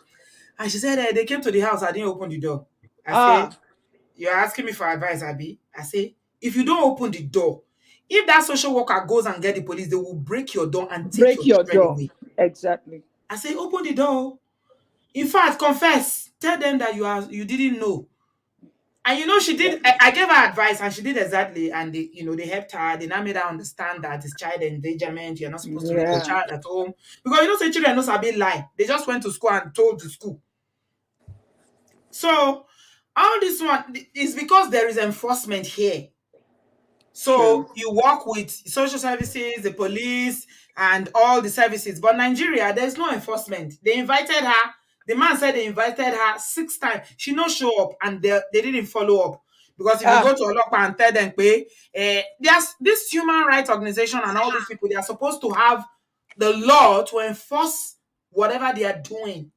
Speaker 1: And she said they came to the house. I didn't open the door. I say,
Speaker 5: Ah,
Speaker 1: you're asking me for advice, Abby. I say, if you don't open the door, if that social worker goes and get the police, they will break your door and take
Speaker 5: break
Speaker 1: your
Speaker 5: your
Speaker 1: children
Speaker 5: door.
Speaker 1: away.
Speaker 5: Exactly.
Speaker 1: I say, open the door. In fact, confess. Tell them that you didn't know. And she did.
Speaker 5: Exactly.
Speaker 1: I gave her advice, and she did exactly. And they helped her. They now made her understand that it's child endangerment. You're not supposed to leave your
Speaker 5: Yeah.
Speaker 1: child at home because say children know sabi lie. They just went to school and told the school. So all this one is because there is enforcement here.
Speaker 5: True.
Speaker 1: So you work with social services, the police, and all the services. But Nigeria, there's no enforcement. They invited her. The man said they invited her 6 times. She no show up, and they didn't follow up. Because if you
Speaker 5: Ah,
Speaker 1: go to Olokpa and tell them, there's this human rights organization and all these people, they are supposed to have the law to enforce whatever they are doing.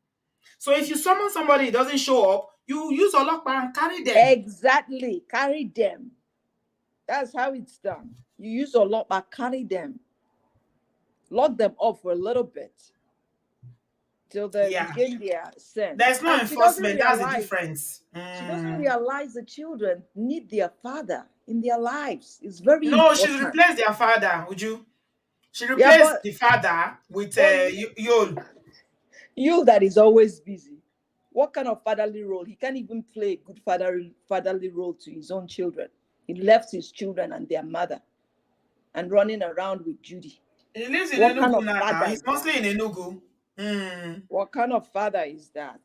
Speaker 1: So if you summon somebody, it doesn't show up, you use Olokpa and carry them.
Speaker 5: exactly. Carry them. That's how it's done. You use a lot, but carry them, lock them up for a little bit till they
Speaker 1: Yeah.
Speaker 5: regain their sense.
Speaker 1: There's no
Speaker 5: And she doesn't
Speaker 1: enforcement. That's the
Speaker 5: realize.
Speaker 1: difference.
Speaker 5: She doesn't realize the children need their father in their lives. It's very
Speaker 1: No, she's
Speaker 5: important.
Speaker 1: replaced their father. Would you? She
Speaker 5: Yeah,
Speaker 1: replaced the father with
Speaker 5: but
Speaker 1: Yul.
Speaker 5: you that is always busy. What kind of fatherly role? He can't even play a good fatherly role to his own children. He left his children and their mother and running around with Judy.
Speaker 1: He lives in
Speaker 5: What kind
Speaker 1: Enugu
Speaker 5: of
Speaker 1: now.
Speaker 5: father
Speaker 1: He's
Speaker 5: is that?
Speaker 1: mostly in Enugu. Mm.
Speaker 5: What kind of father is that?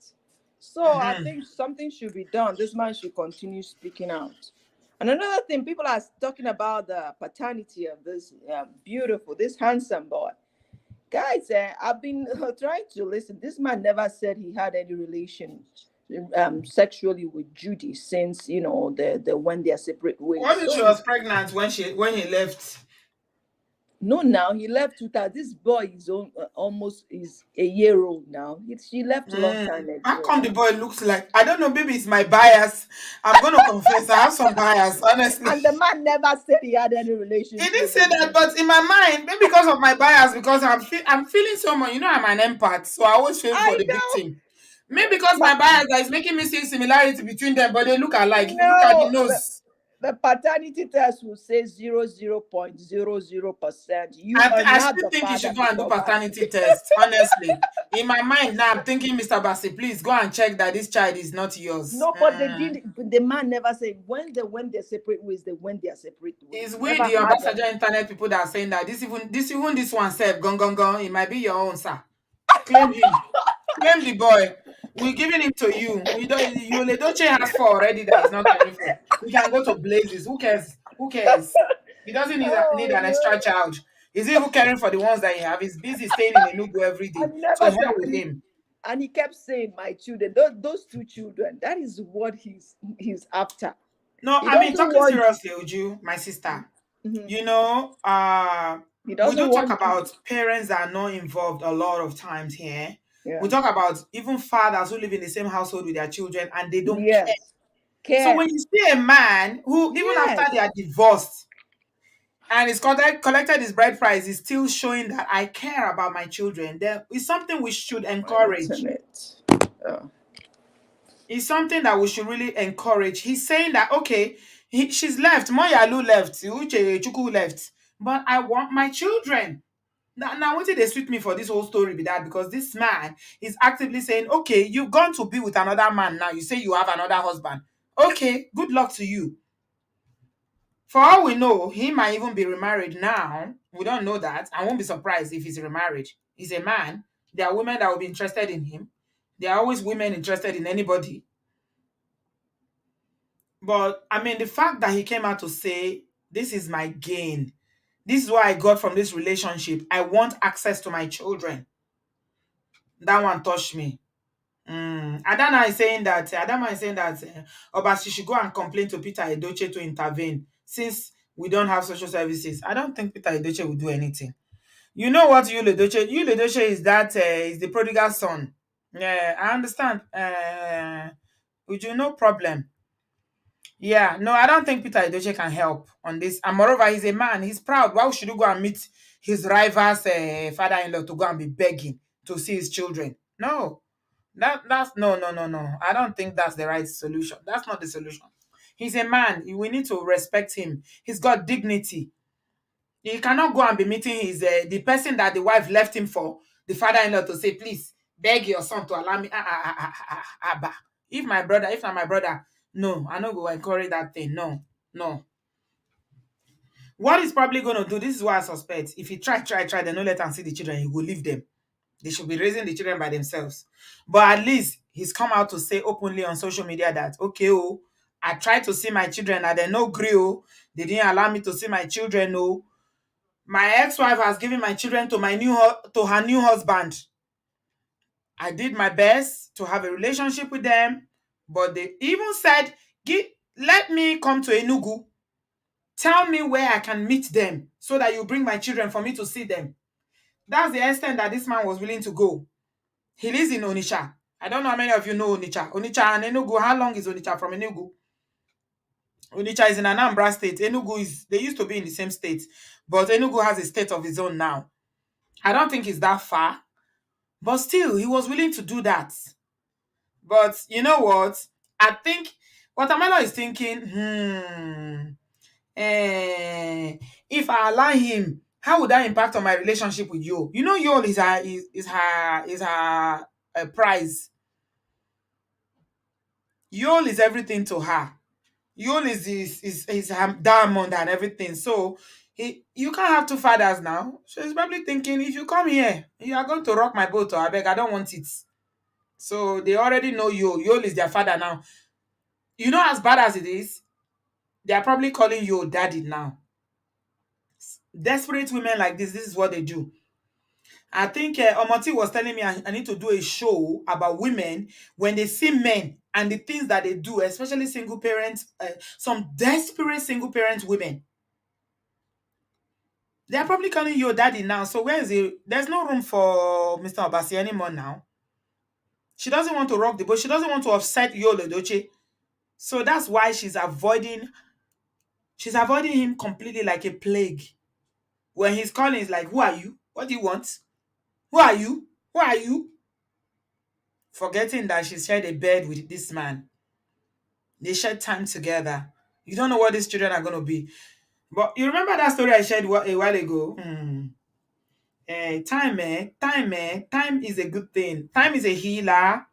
Speaker 5: So I
Speaker 1: Mm-hmm.
Speaker 5: think something should be done. This man should continue speaking out. And another thing, people are talking about the paternity of this beautiful, this handsome boy. Guys, I've been trying to listen. This man never said he had any relation sexually with Judy since the when they're separate ways.
Speaker 1: Wasn't
Speaker 5: So
Speaker 1: she was pregnant when he left?
Speaker 5: no, now he left 2000. This boy is almost is a year old now. She left a long time
Speaker 1: How
Speaker 5: ago
Speaker 1: come the
Speaker 5: now.
Speaker 1: boy looks like, I don't know, maybe it's my bias. I'm gonna confess I have some bias, honestly.
Speaker 5: And the man never said he had any
Speaker 1: He
Speaker 5: relationship
Speaker 1: didn't
Speaker 5: with
Speaker 1: say that,
Speaker 5: anybody.
Speaker 1: but in my mind, maybe because of my bias, because I'm feeling someone. You know, I'm an empath, so I always feel for
Speaker 5: I
Speaker 1: the
Speaker 5: know.
Speaker 1: victim. Maybe because my bias that is making me see similarity between them, but they look alike. If you look at the
Speaker 5: No,
Speaker 1: nose,
Speaker 5: the paternity test will say 0.00%. You
Speaker 1: I,
Speaker 5: are
Speaker 1: I
Speaker 5: not
Speaker 1: still
Speaker 5: the
Speaker 1: think you
Speaker 5: father
Speaker 1: should go
Speaker 5: to
Speaker 1: and do
Speaker 5: provide.
Speaker 1: paternity test. Honestly, in my mind now, I'm thinking, Mr. Bassi, please go and check that this child is not yours.
Speaker 5: No, but they did. The man never said when they separate ways. They when they are separate
Speaker 1: It's
Speaker 5: ways.
Speaker 1: we
Speaker 5: Never
Speaker 1: the
Speaker 5: had
Speaker 1: ambassador
Speaker 5: any.
Speaker 1: internet people that are saying that this one self gone gone gone. It might be your own, sir. Claim him. Claim the boy. We're giving him to you. We don't. You Edochie has four already that he's not caring for. We can go to blazes. Who cares? Who cares? He doesn't need
Speaker 5: Oh
Speaker 1: an extra
Speaker 5: no!
Speaker 1: child. Is he even caring for the ones that he have? He's busy staying in Enugu every day.
Speaker 5: And he
Speaker 1: So
Speaker 5: never
Speaker 1: hell
Speaker 5: said,
Speaker 1: with him.
Speaker 5: and he kept saying, "My children, those two children. That is what he's after.
Speaker 1: No,
Speaker 5: He
Speaker 1: I mean
Speaker 5: doesn't
Speaker 1: talking
Speaker 5: want."
Speaker 1: seriously, Uju, my sister.
Speaker 5: Mhm.
Speaker 1: You know,
Speaker 5: He
Speaker 1: we
Speaker 5: doesn't
Speaker 1: don't talk
Speaker 5: want
Speaker 1: about
Speaker 5: Judy.
Speaker 1: parents that are not involved a lot of times here. We
Speaker 5: Yeah.
Speaker 1: talk about even fathers who live in the same household with their children and they don't care.
Speaker 5: Yes.
Speaker 1: So
Speaker 5: Care.
Speaker 1: when you see a man who, even after they
Speaker 5: Yes.
Speaker 1: are divorced and he's collected his bride price, is still showing that I care about my children, then it's something we should
Speaker 5: My
Speaker 1: encourage.
Speaker 5: internet. Oh.
Speaker 1: It's something that we should really encourage. He's saying that, okay, she's left, Moyalu left, Uche Chuku left, but I want my children. Now, what did they suit me for this whole story be that? Because this man is actively saying, okay, you've gone to be with another man now. You say you have another husband. Okay, good luck to you. For all we know, he might even be remarried now. We don't know that. I won't be surprised if he's remarried. He's a man. There are women that will be interested in him. There are always women interested in anybody. But I mean, the fact that he came out to say, this is my gain. This is what I got from this relationship. I want access to my children. That one touched me. Adama is saying that Obasi should go and complain to Peter Edochie to intervene since we don't have social services. I don't think Peter Edochie will do anything. You know what Yul Edochie? Yul Edochie is the prodigal son. Yeah, I understand. With you, no problem. Yeah, no, I don't think Peter Edochie can help on this. And moreover, he's a man. He's proud. Why should he go and meet his rival's father-in-law to go and be begging to see his children? No. That's no. I don't think that's the right solution. That's not the solution. He's a man. We need to respect him. He's got dignity. He cannot go and be meeting his the person that the wife left him for, the father-in-law, to say, please beg your son to allow me. Bah. If not my brother, no, I no go encourage that thing. No, no. What he's probably gonna do, this is what I suspect. If he try, they no let him see the children, he will leave them. They should be raising the children by themselves. But at least he's come out to say openly on social media that, okay, oh, I tried to see my children and they no gree. Oh. They didn't allow me to see my children. No. My ex-wife has given my children to to her new husband. I did my best to have a relationship with them, but they even said, let me come to Enugu. Tell me where I can meet them so that you bring my children for me to see them. That's the extent that this man was willing to go. He lives in Onitsha. I don't know how many of you know Onitsha. Onitsha and Enugu, how long is Onitsha from Enugu? Onitsha is in Anambra state. Enugu they used to be in the same state, but Enugu has a state of its own now. I don't think it's that far, but still, he was willing to do that. But you know what? I think Watermelon is thinking, if I allow him, how would that impact on my relationship with Yo? You know, Yo is her prize. Yol is everything to her. Yol is her diamond and everything. So you can't have two fathers now. She's probably thinking, if you come here, you are going to rock my boat, or I beg, I don't want it. So they already know Yol. Yol is their father now. You know, as bad as it is, they are probably calling Yol daddy now. Desperate women like this is what they do. I think Omoti was telling me I need to do a show about women when they see men and the things that they do, especially single parents, some desperate single parent women. They are probably calling you daddy now. So where is it? There's no room for Mr. Obasi anymore now. She doesn't want to rock the boat. She doesn't want to upset Yul Edochie. So that's why she's avoiding him completely like a plague. When he's calling, he's like, who are you? What do you want? Who are you? Who are you? Forgetting that she shared a bed with this man. They shared time together. You don't know what these children are going to be. But you remember that story I shared a while ago? Time is a good thing. Time is a healer.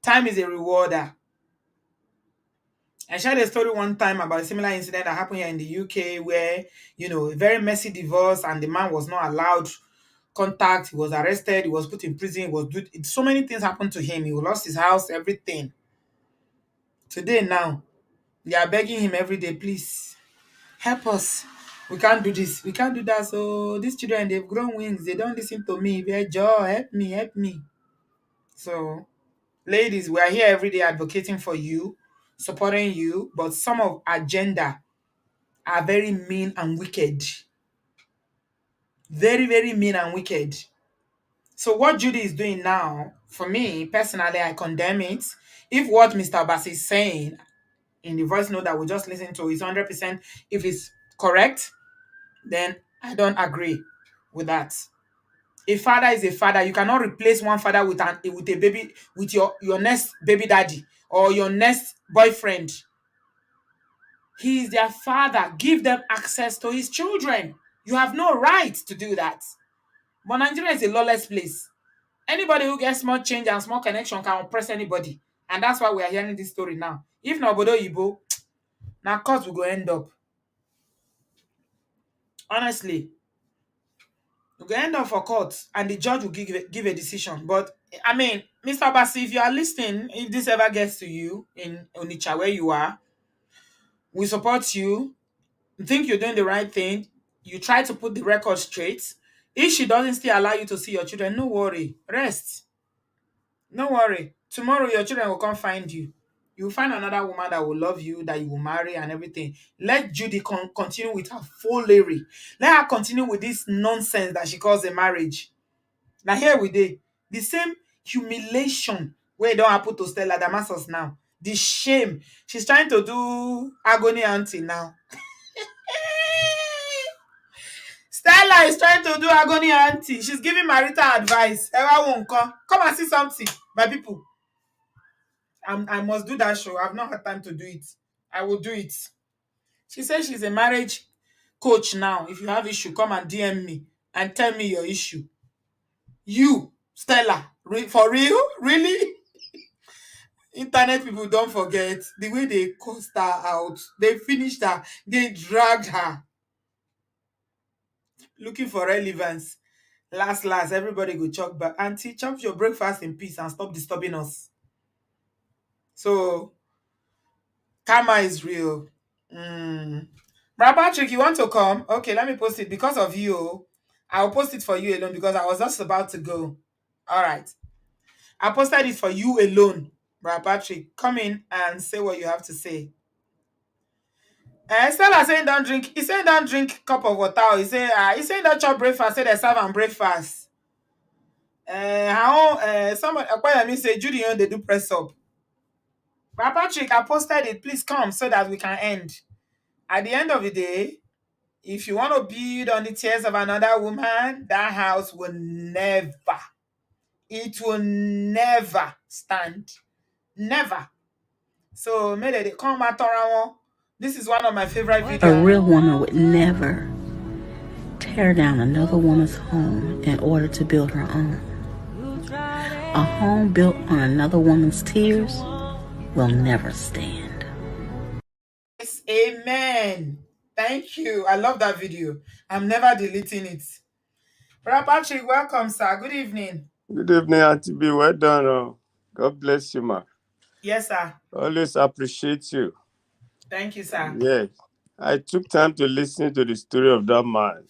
Speaker 1: Time is a rewarder. I shared a story one time about a similar incident that happened here in the UK where, a very messy divorce and the man was not allowed contact. He was arrested. He was put in prison. So many things happened to him. He lost his house, everything. Today now, they are begging him every day, please, help us. We can't do this. We can't do that. So these children, they've grown wings. They don't listen to me. They're Joe, help me, help me. So, ladies, we are here every day advocating for you, supporting you, but some of our agenda are very mean and wicked. Very, very mean and wicked. So what Judy is doing now, for me, personally, I condemn it. If what Mr. Abbas is saying in the voice note that we just listened to is 100%, if it's correct, then I don't agree with that. A father is a father. You cannot replace one father with a baby, with your next baby daddy or your next boyfriend. He is their father. Give them access to his children. You have no right to do that. But Nigeria is a lawless place. Anybody who gets small change and small connection can oppress anybody. And that's why we are hearing this story now. If not obodooyinbo, now court will go end up. Honestly, we'll go end up for court and the judge will give a decision. But, I mean, Mr. Bassi, if you are listening, if this ever gets to you in Onitsha where you are, we support you. You think you're doing the right thing. You try to put the record straight. If she doesn't still allow you to see your children, no worry. Rest. No worry. Tomorrow your children will come find you. You will find another woman that will love you, that you will marry and everything. Let Judy continue with her foolery. Let her continue with this nonsense that she calls a marriage. Now here we dey. The same humiliation where it don't happen to Stella Damasus now. The shame. She's trying to do agony auntie now. Stella is trying to do agony auntie. She's giving marital advice. Ewa won't come. Come and see something, my people. I must do that show. I've not had time to do it. I will do it. She says she's a marriage coach now. If you have issue, come and DM me and tell me your issue. You, Stella, for real? Really? Internet people don't forget the way they cussed her out. They finished her. They dragged her. Looking for relevance. Last, everybody go chop back. Auntie, chop your breakfast in peace and stop disturbing us. So, Karma is real. Brad Patrick, you want to come? Okay, let me post it because of you. I'll post it for you alone because I was just about to go. All right. I posted it for you alone. Brad Patrick, come in and say what you have to say. Stella saying don't drink. He saying don't drink cup of water. He saying don't chop breakfast. Say they serve and breakfast. How someone acquire me say Judy they do press up. Brad Patrick, I posted it. Please come so that we can end. At the end of the day, if you want to build on the tears of another woman, that house will never, it will never stand. Never. So, maybe they come at around. This is one of my favorite videos.
Speaker 6: A real woman would never tear down another woman's home in order to build her own. A home built on another woman's tears will never stand.
Speaker 1: Yes, amen. Thank you. I love that video. I'm never deleting it. Brother Patrick, welcome, sir. Good evening.
Speaker 7: Good evening, Auntie B. Well done. God bless you, ma.
Speaker 1: Yes, sir.
Speaker 7: Always appreciate you.
Speaker 1: Thank you, sir.
Speaker 7: Yes. I took time to listen to the story of that man.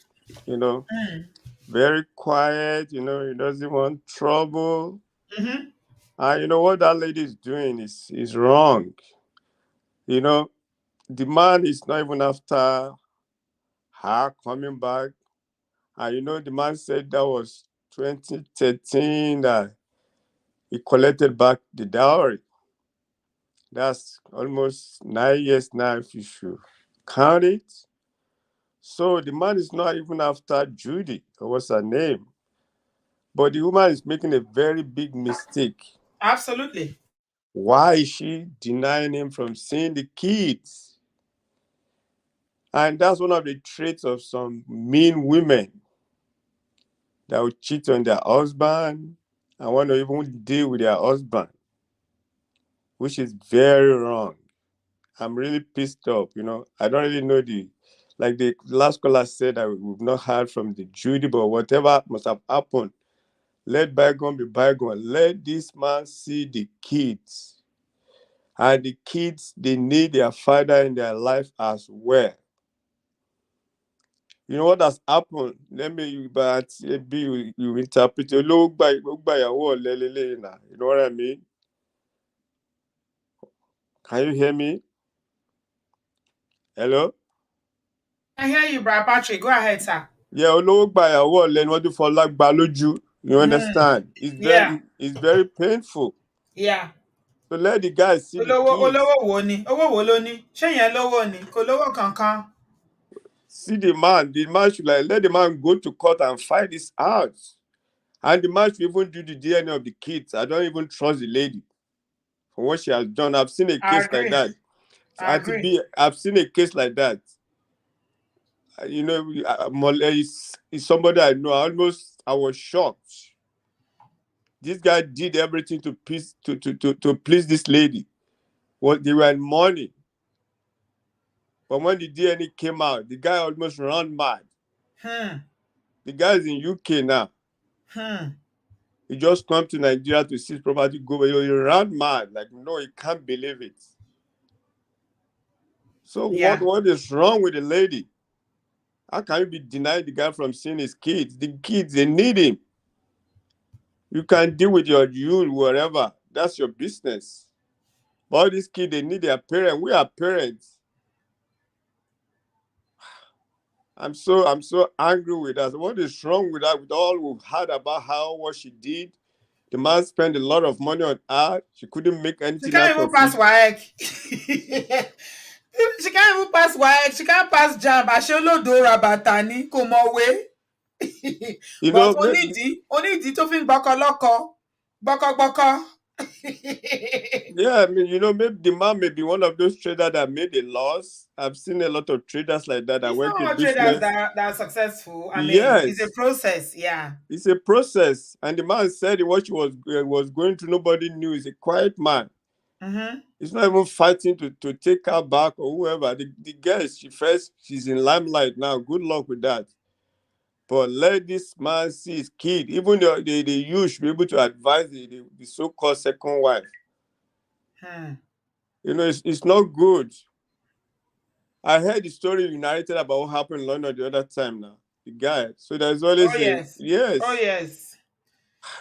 Speaker 7: Very quiet, he doesn't want trouble. And what that lady is doing is wrong. The man is not even after her coming back. And the man said that was 2013 that he collected back the dowry. That's almost 9 years now, if you should count it. So the man is not even after Judy, or what's her name. But the woman is making a very big mistake.
Speaker 1: Absolutely.
Speaker 7: Why is she denying him from seeing the kids? And that's one of the traits of some mean women that will cheat on their husband and want to even deal with their husband, which is very wrong. I'm really pissed off, I don't really know like the last caller said that we've not heard from the Judy, but whatever must have happened, let bygone be bygone. Let this man see the kids. And the kids, they need their father in their life as well. You know what has happened? Let me, but you interpret it. You know what I mean? Can you hear me? Hello?
Speaker 1: I hear you, Brother Patrick. Go ahead, sir.
Speaker 7: Yeah, you understand? It's very painful.
Speaker 1: Yeah.
Speaker 7: So let the guy see the kids.
Speaker 1: Owó wo ló ní? Ṣé yẹn lówó ni? Kò lówó kankan.
Speaker 7: See the man. The man should let the man go to court and fight this out. And the man should even do the DNA of the kids. I don't even trust the lady for what she has done. I've seen a case like that.
Speaker 1: I agree.
Speaker 7: I've seen a case like that. It's somebody I know. I was shocked. This guy did everything to please this lady. They were in money. But when the DNA came out, the guy almost ran mad. The guy is in UK now. He just come to Nigeria to see his property go. He ran mad. Like, no, he can't believe it. So what is wrong with the lady? How can you be denying the guy from seeing his kids? The kids, they need him. You can deal with whatever. That's your business. But all these kids, they need their parents. We are parents. I'm so angry with that. What is wrong with that? With all we've heard about what she did, the man spent a lot of money on her. She couldn't make anything out of it.
Speaker 1: She can't even pass WAEC. She can't even pass WAEC. She can't pass JAMB. Aṣọ́lódò Rabata ni kò mọ̀wé. But onídìí tó fi ń gbọ́kọ lọ́kọ.
Speaker 7: Yeah, I mean, maybe the man may be one of those traders that made a loss. I've seen a lot of traders like that went to business.
Speaker 1: Traders that are successful. I mean, it's a process. Yeah,
Speaker 7: it's a process. And the man said what she was going through, nobody knew. He's a quiet man. He's not even fighting to take her back or whoever. The girl, she's in limelight now. Good luck with that. But let this man see his kid. Even the youth should be able to advise the so-called second wife. It's not good. I heard the story you narrated about what happened in London the other time now. The guy. So there's
Speaker 1: Oh
Speaker 7: always a
Speaker 1: yes. Oh
Speaker 7: yes.
Speaker 1: yes.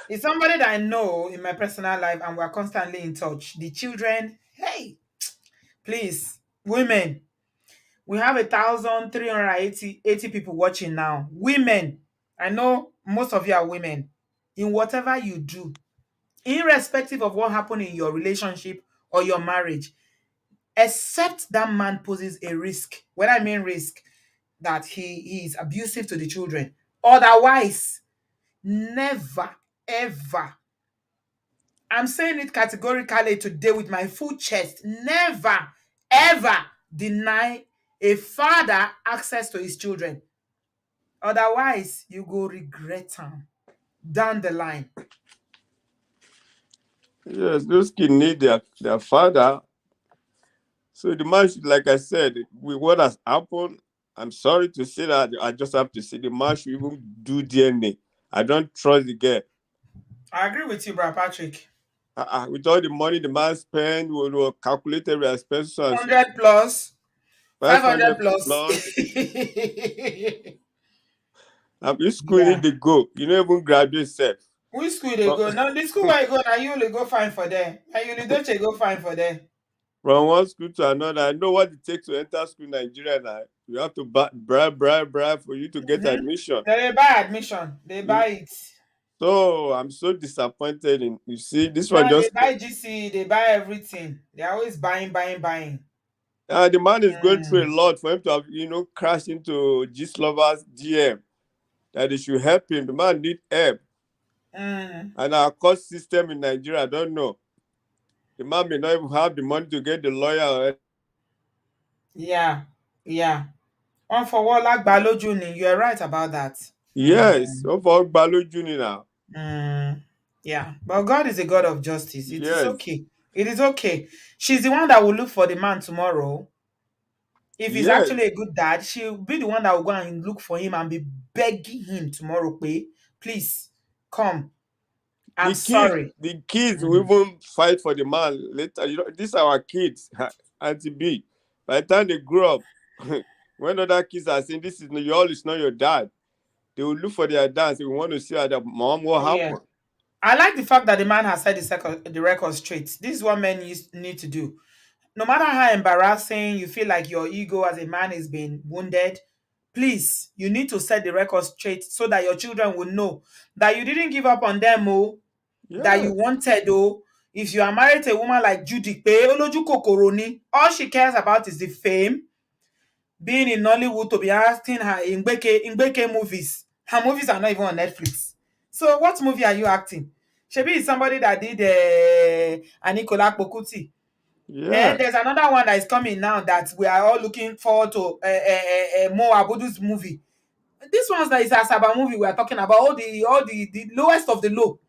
Speaker 1: It's somebody that I know in my personal life and we're constantly in touch. The children, hey, please, women. We have 1,380 people watching now. Women. I know most of you are women. In whatever you do, irrespective of what happened in your relationship or your marriage, except that man poses a risk. When I mean risk, that he is abusive to the children. Otherwise, never, ever, I'm saying it categorically today with my full chest, never, ever deny a father access to his children. Otherwise, you go regret them down the line.
Speaker 7: Yes, those kids need their father. So the man should, like I said, with what has happened, I'm sorry to say that. I just have to say the man should even do DNA. I don't trust the girl.
Speaker 1: I agree with you, Brad Patrick.
Speaker 7: With all the money the man spent, we will calculate every expense and so
Speaker 1: 100 plus, 500
Speaker 7: 500
Speaker 1: plus.
Speaker 7: plus. Which school
Speaker 1: Yeah.
Speaker 7: need to go? You don't even graduate self.
Speaker 1: Which school they
Speaker 7: From,
Speaker 1: go? Now, the school where you go, now you only go find for there. Now you don't go find for there.
Speaker 7: from one school to another. I know what it takes to enter school in Nigeria now. You have to bribe for you to get
Speaker 1: Mm-hmm.
Speaker 7: admission.
Speaker 1: They buy admission. They
Speaker 7: Mm.
Speaker 1: buy it.
Speaker 7: So I'm so disappointed in you see this one
Speaker 1: Now they
Speaker 7: just
Speaker 1: buy GC, they buy everything. They're always buying, buying, buying.
Speaker 7: the man is going through a
Speaker 1: Mm.
Speaker 7: lot for him to have crashed into Gist lovers DM that they should help him. The man need help.
Speaker 1: Mm.
Speaker 7: And our court system in Nigeria, I don't know. The man may not even have the money to get the lawyer.
Speaker 1: Yeah, yeah. One for what like Baloju, you're right about that.
Speaker 7: Yes,
Speaker 1: Mm.
Speaker 7: so for Gbalo Junior now.
Speaker 1: Mm. Yeah, but God is a God of justice. It is
Speaker 7: Yes,
Speaker 1: okay. It is okay. She's the one that will look for the man tomorrow. If he's
Speaker 7: yes.
Speaker 1: actually a good dad, she'll be the one that will go and look for him and be begging him tomorrow, please come. I'm sorry.
Speaker 7: The kids will
Speaker 1: Mm.
Speaker 7: even fight for the man later. These are our kids, Auntie B. By the time they grow up, when other kids are saying this is your, it's not your dad, they will look for their dads. They want to see how their mom what
Speaker 1: Yeah.
Speaker 7: happened.
Speaker 1: I like the fact that the man has set the record straight. This is what men need to do. No matter how embarrassing you feel like your ego as a man is being wounded, please, you need to set the record straight so that your children will know that you didn't give up on them, oh, that you
Speaker 7: Yes,
Speaker 1: wanted, oh. If you are married to a woman like Judy, Oloju Kokoro ni, all she cares about is the fame, being in Nollywood to be acting her in Mbeke movies. Her movies are not even on Netflix. So what movie are you acting? Shebi is somebody that did Anikola Pokuti.
Speaker 7: yeah.
Speaker 1: There's another one that is coming now that we are all looking forward to, Mo Abudu's movie. This one's that is a Asaba movie we are talking about, the lowest of the low.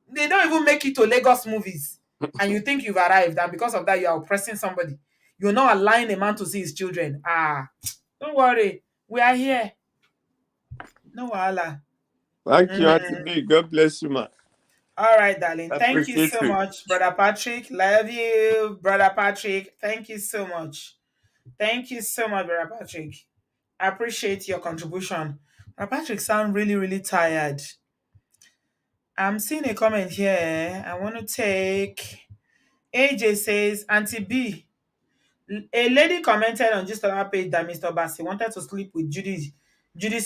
Speaker 1: They don't even make it to Lagos movies. And you think you've arrived, and because of that, you are oppressing somebody. You're not allowing a man to see his children. Don't worry. We are here. No wahala.
Speaker 7: Thank you, Auntie
Speaker 1: Mm.
Speaker 7: B. God bless you, man.
Speaker 1: All right, darling.
Speaker 7: I
Speaker 1: Thank you
Speaker 7: appreciate
Speaker 1: so
Speaker 7: you.
Speaker 1: much, Brother Patrick. Love you, Brother Patrick. Thank you so much. Thank you so much, Brother Patrick. I appreciate your contribution. Brother Patrick sound really, really tired. I'm seeing a comment here. I want to take. AJ says, Auntie B, a lady commented on just our page that Mr. Bassi wanted to sleep with Judy's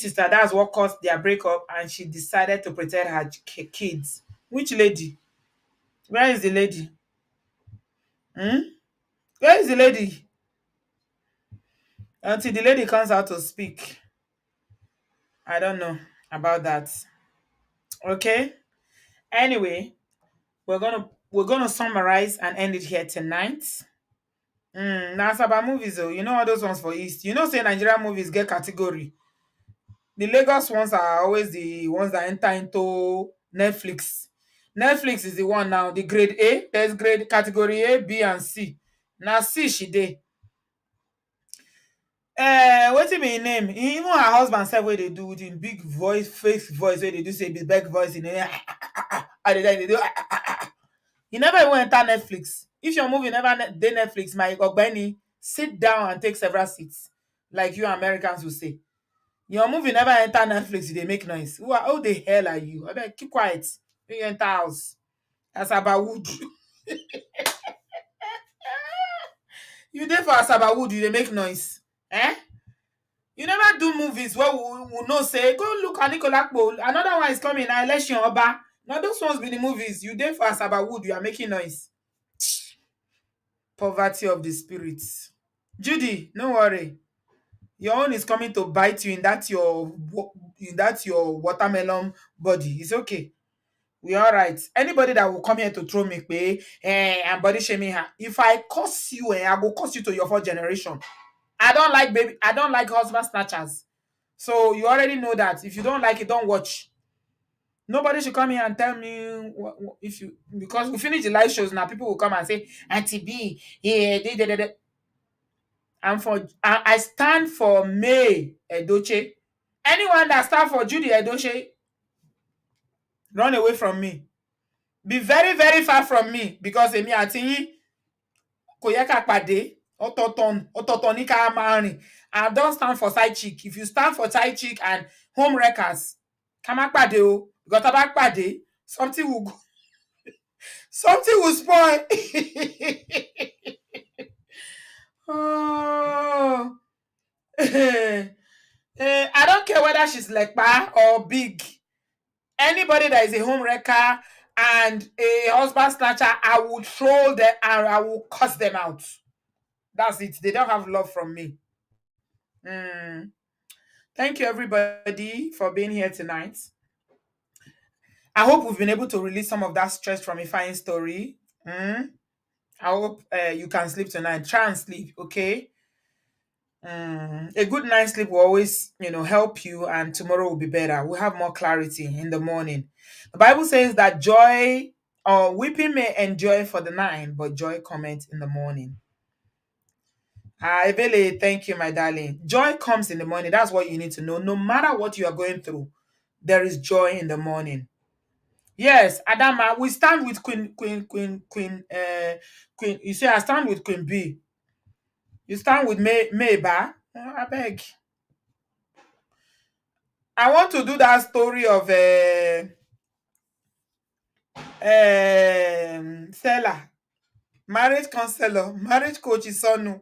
Speaker 1: sister. That's what caused their breakup, and she decided to protect her kids. Which lady? Where is the lady? Hmm? Where is the lady? Until the lady comes out to speak. I don't know about that. Okay. Anyway, we're gonna summarize and end it here tonight. Now it's about movies though. You know all those ones for East. You know, say Nigerian movies get category. The Lagos ones are always the ones that enter into Netflix. Netflix is the one now. The grade A, there's grade category A, B, and C. Now C she dey. Wetin be im name? Even her husband said what they do with him big voice, fake voice, where they do say big voice in there. And they do. He never even enter Netflix. If your movie never dey Netflix, my ogbeni, sit down and take several seats, like you Americans will say. Your movie never enter Netflix, they make noise. Who the hell are you? I beg, keep quiet. When you enter house. Asaba Wood. You there for Asaba Wood, you dey make noise. Eh? You never do movies where we know say, go look at Nicolakbo. Another one is coming, Election Oba. Now those ones be the movies. You there for Asaba Wood, you are making noise. Poverty of the spirits. Judy, no worry. Your own is coming to bite you in that your watermelon body. It's okay. We all right. Anybody that will come here to throw me pay and body shaming her. If I curse you, I will curse you to your fourth generation. I don't like baby. I don't like husband snatchers. So you already know that. If you don't like it, don't watch. Nobody should come here and tell me if you, because we finish the live shows now. People will come and say, Auntie B, yeah, I stand for May Edochie. Anyone that stand for Judy Edochie, run away from me. Be very, very far from me because èmi àti yín kò yẹ ká pàdé. Ọ̀tọ̀ọ̀tọ̀ ní ká máa rìn. I don't stand for side chick. If you stand for side chick and home wreckers, ká má pàdé o. Because tá bá pàdé, something will spoil. Oh. I don't care whether she's lekpa or big. Anybody that is a home wrecker and a husband snatcher, I will troll them and I will cuss them out. That's it. They don't have love from me. Thank you, everybody, for being here tonight. I hope we've been able to release some of that stress from Ifeanyi's story. I hope you can sleep tonight. Try and sleep, okay? A good night's sleep will always, help you, and tomorrow will be better. We'll have more clarity in the morning. The Bible says that joy or weeping may endure for the night, but joy cometh in the morning. Ebele, thank you, my darling. Joy comes in the morning. That's what you need to know. No matter what you are going through, there is joy in the morning. Yes, Adama, we stand with Queen. You say I stand with Queen B. You stand with Mayba. I beg. I want to do that story of Stella, marriage counselor, marriage coach is Sonu.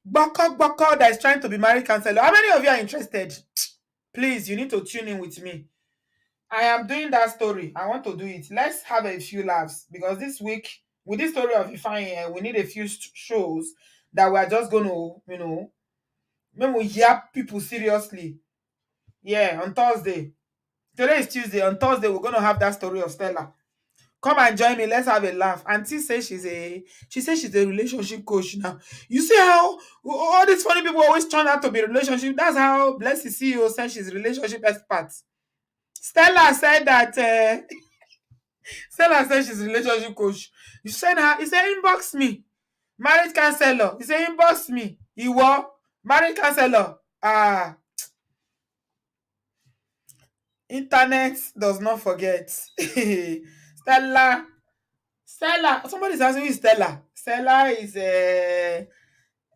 Speaker 1: Boko that is trying to be married counselor. How many of you are interested? Please, you need to tune in with me. I am doing that story. I want to do it. Let's have a few laughs because this week, with this story of Ifeanyi, we need a few shows that we are just going to, when we hear people seriously. Yeah, on Thursday. Today is Tuesday. On Thursday, we're going to have that story of Stella. Come and join me. Let's have a laugh. Auntie says she's a relationship coach now. You see how all these funny people always turn out to be relationship. That's how Blessed CEO said she's a relationship expert. Stella said that Stella said she's a relationship coach. You said her, he said inbox me. Marriage counselor. He said inbox me. Iwo, marriage counselor. Internet does not forget. Stella. Somebody's asking who is Stella. Stella is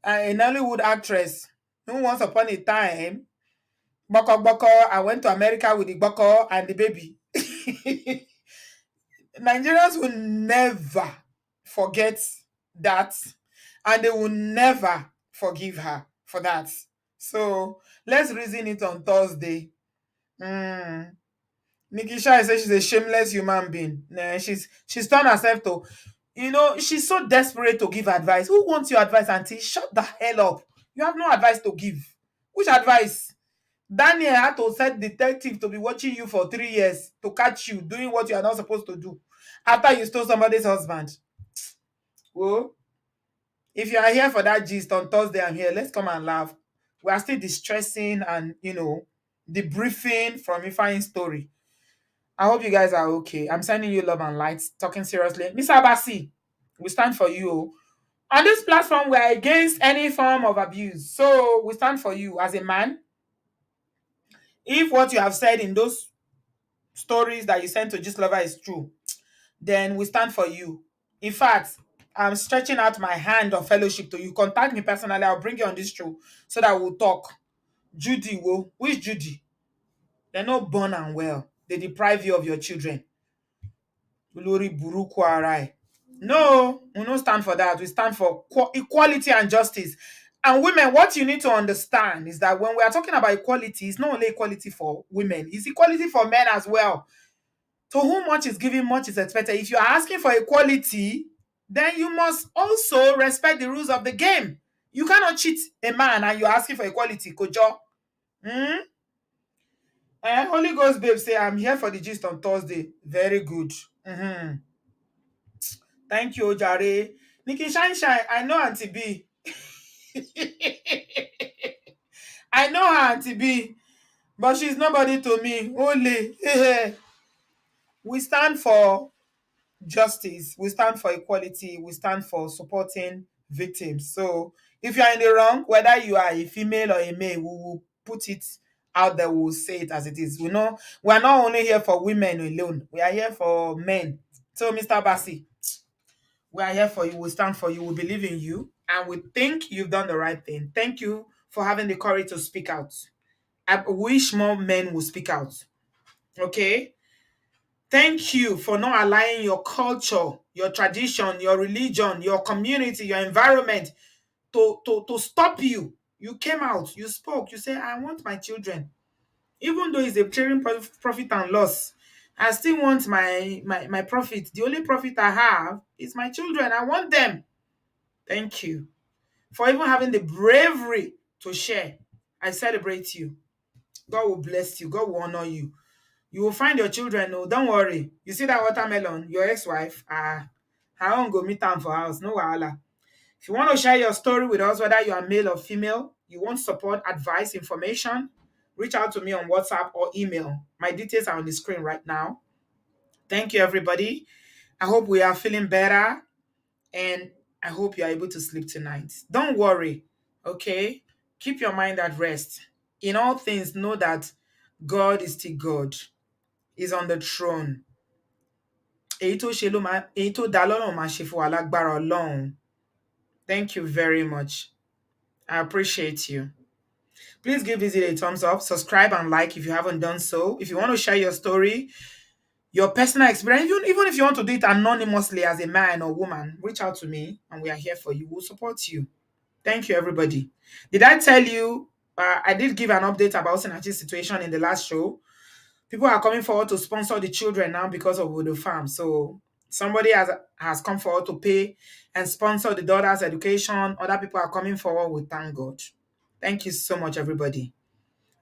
Speaker 1: an Hollywood actress who once upon a time, Boko, I went to America with the Boko and the baby. Nigerians will never forget that, and they will never forgive her for that. So let's reason it on Thursday. Nikki Shai says she's a shameless human being. Nah, she's turned herself to, she's so desperate to give advice. Who wants your advice, Auntie? Shut the hell up. You have no advice to give. Which advice? Daniel had to set detective to be watching you for 3 years to catch you doing what you are not supposed to do after you stole somebody's husband. Well, if you are here for that gist on Thursday, I'm here. Let's come and laugh. We are still distressing and, debriefing from Ifeanyi's story. I hope you guys are okay. I'm sending you love and light. Talking seriously. Miss Abasi, we stand for you. On this platform, we are against any form of abuse. So we stand for you as a man. If what you have said in those stories that you sent to Gist Lover is true, then we stand for you. In fact, I'm stretching out my hand of fellowship to you. Contact me personally. I'll bring you on this show so that we'll talk. Judy, who is Judy? They're not born and well. They deprive you of your children. Olori Buruku Arai. No, we don't stand for that. We stand for equality and justice. And women, what you need to understand is that when we are talking about equality, it's not only equality for women, it's equality for men as well. To whom much is given, much is expected. If you are asking for equality, then you must also respect the rules of the game. You cannot cheat a man and you're asking for equality, Kojo. Hmm? Holy Ghost babe say, I'm here for the gist on Thursday. Very good. Mhm. Thank you, Ojare. Nikki Shine Shine, I know Auntie B. I know her, Auntie B, but she's nobody to me. Only. We stand for justice. We stand for equality. We stand for supporting victims. So if you are in the wrong, whether you are a female or a male, we will put it out there. We will say it as it is. We know we are not only here for women alone. We are here for men. So, Mr. Bassi, we are here for you. We stand for you. We believe in you. And we think you've done the right thing. Thank you for having the courage to speak out. I wish more men would speak out. Okay? Thank you for not allowing your culture, your tradition, your religion, your community, your environment to stop you. You came out, you spoke, you said, I want my children. Even though it's a trading profit and loss, I still want my profit. The only profit I have is my children. I want them. Thank you for even having the bravery to share. I celebrate you. God will bless you. God will honor you. You will find your children. No, don't worry. You see that watermelon, your ex-wife, her own go meet am for house. No wahala. If you want to share your story with us, whether you are male or female, you want support, advice, information, reach out to me on WhatsApp or email. My details are on the screen right now. Thank you, everybody. I hope we are feeling better and I hope you are able to sleep tonight. Don't worry, okay? Keep your mind at rest. In all things, know that God is still God. He's on the throne. Èyí tó dá lọ́lọ́run máa ṣe fún wa lágbára Ọlọ́run. Thank you very much. I appreciate you. Please give this video a thumbs up, subscribe and like if you haven't done so. If you want to share your story, your personal experience, even if you want to do it anonymously as a man or woman, reach out to me and we are here for you. We'll support you. Thank you, everybody. Did I tell you, I did give an update about Sinachi's situation in the last show. People are coming forward to sponsor the children now because of the farm. So somebody has come forward to pay and sponsor the daughter's education. Other people are coming forward with thank God. Thank you so much, everybody.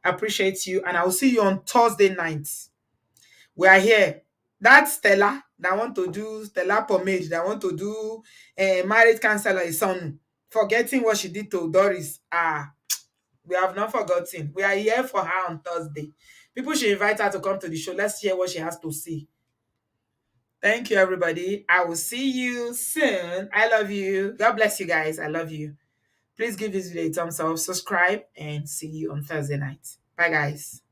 Speaker 1: I appreciate you. And I will see you on Thursday night. We are here. That Stella that want to do Stella pomade, that want to do marriage counselor is son, forgetting what she did to Doris. We have not forgotten. We are here for her on Thursday. People should invite her to come to the show. Let's hear what she has to say. Thank you, everybody. I will see you soon. I love you. God bless you guys. I love you. Please give this video a thumbs up, subscribe, and see you on Thursday night. Bye, guys.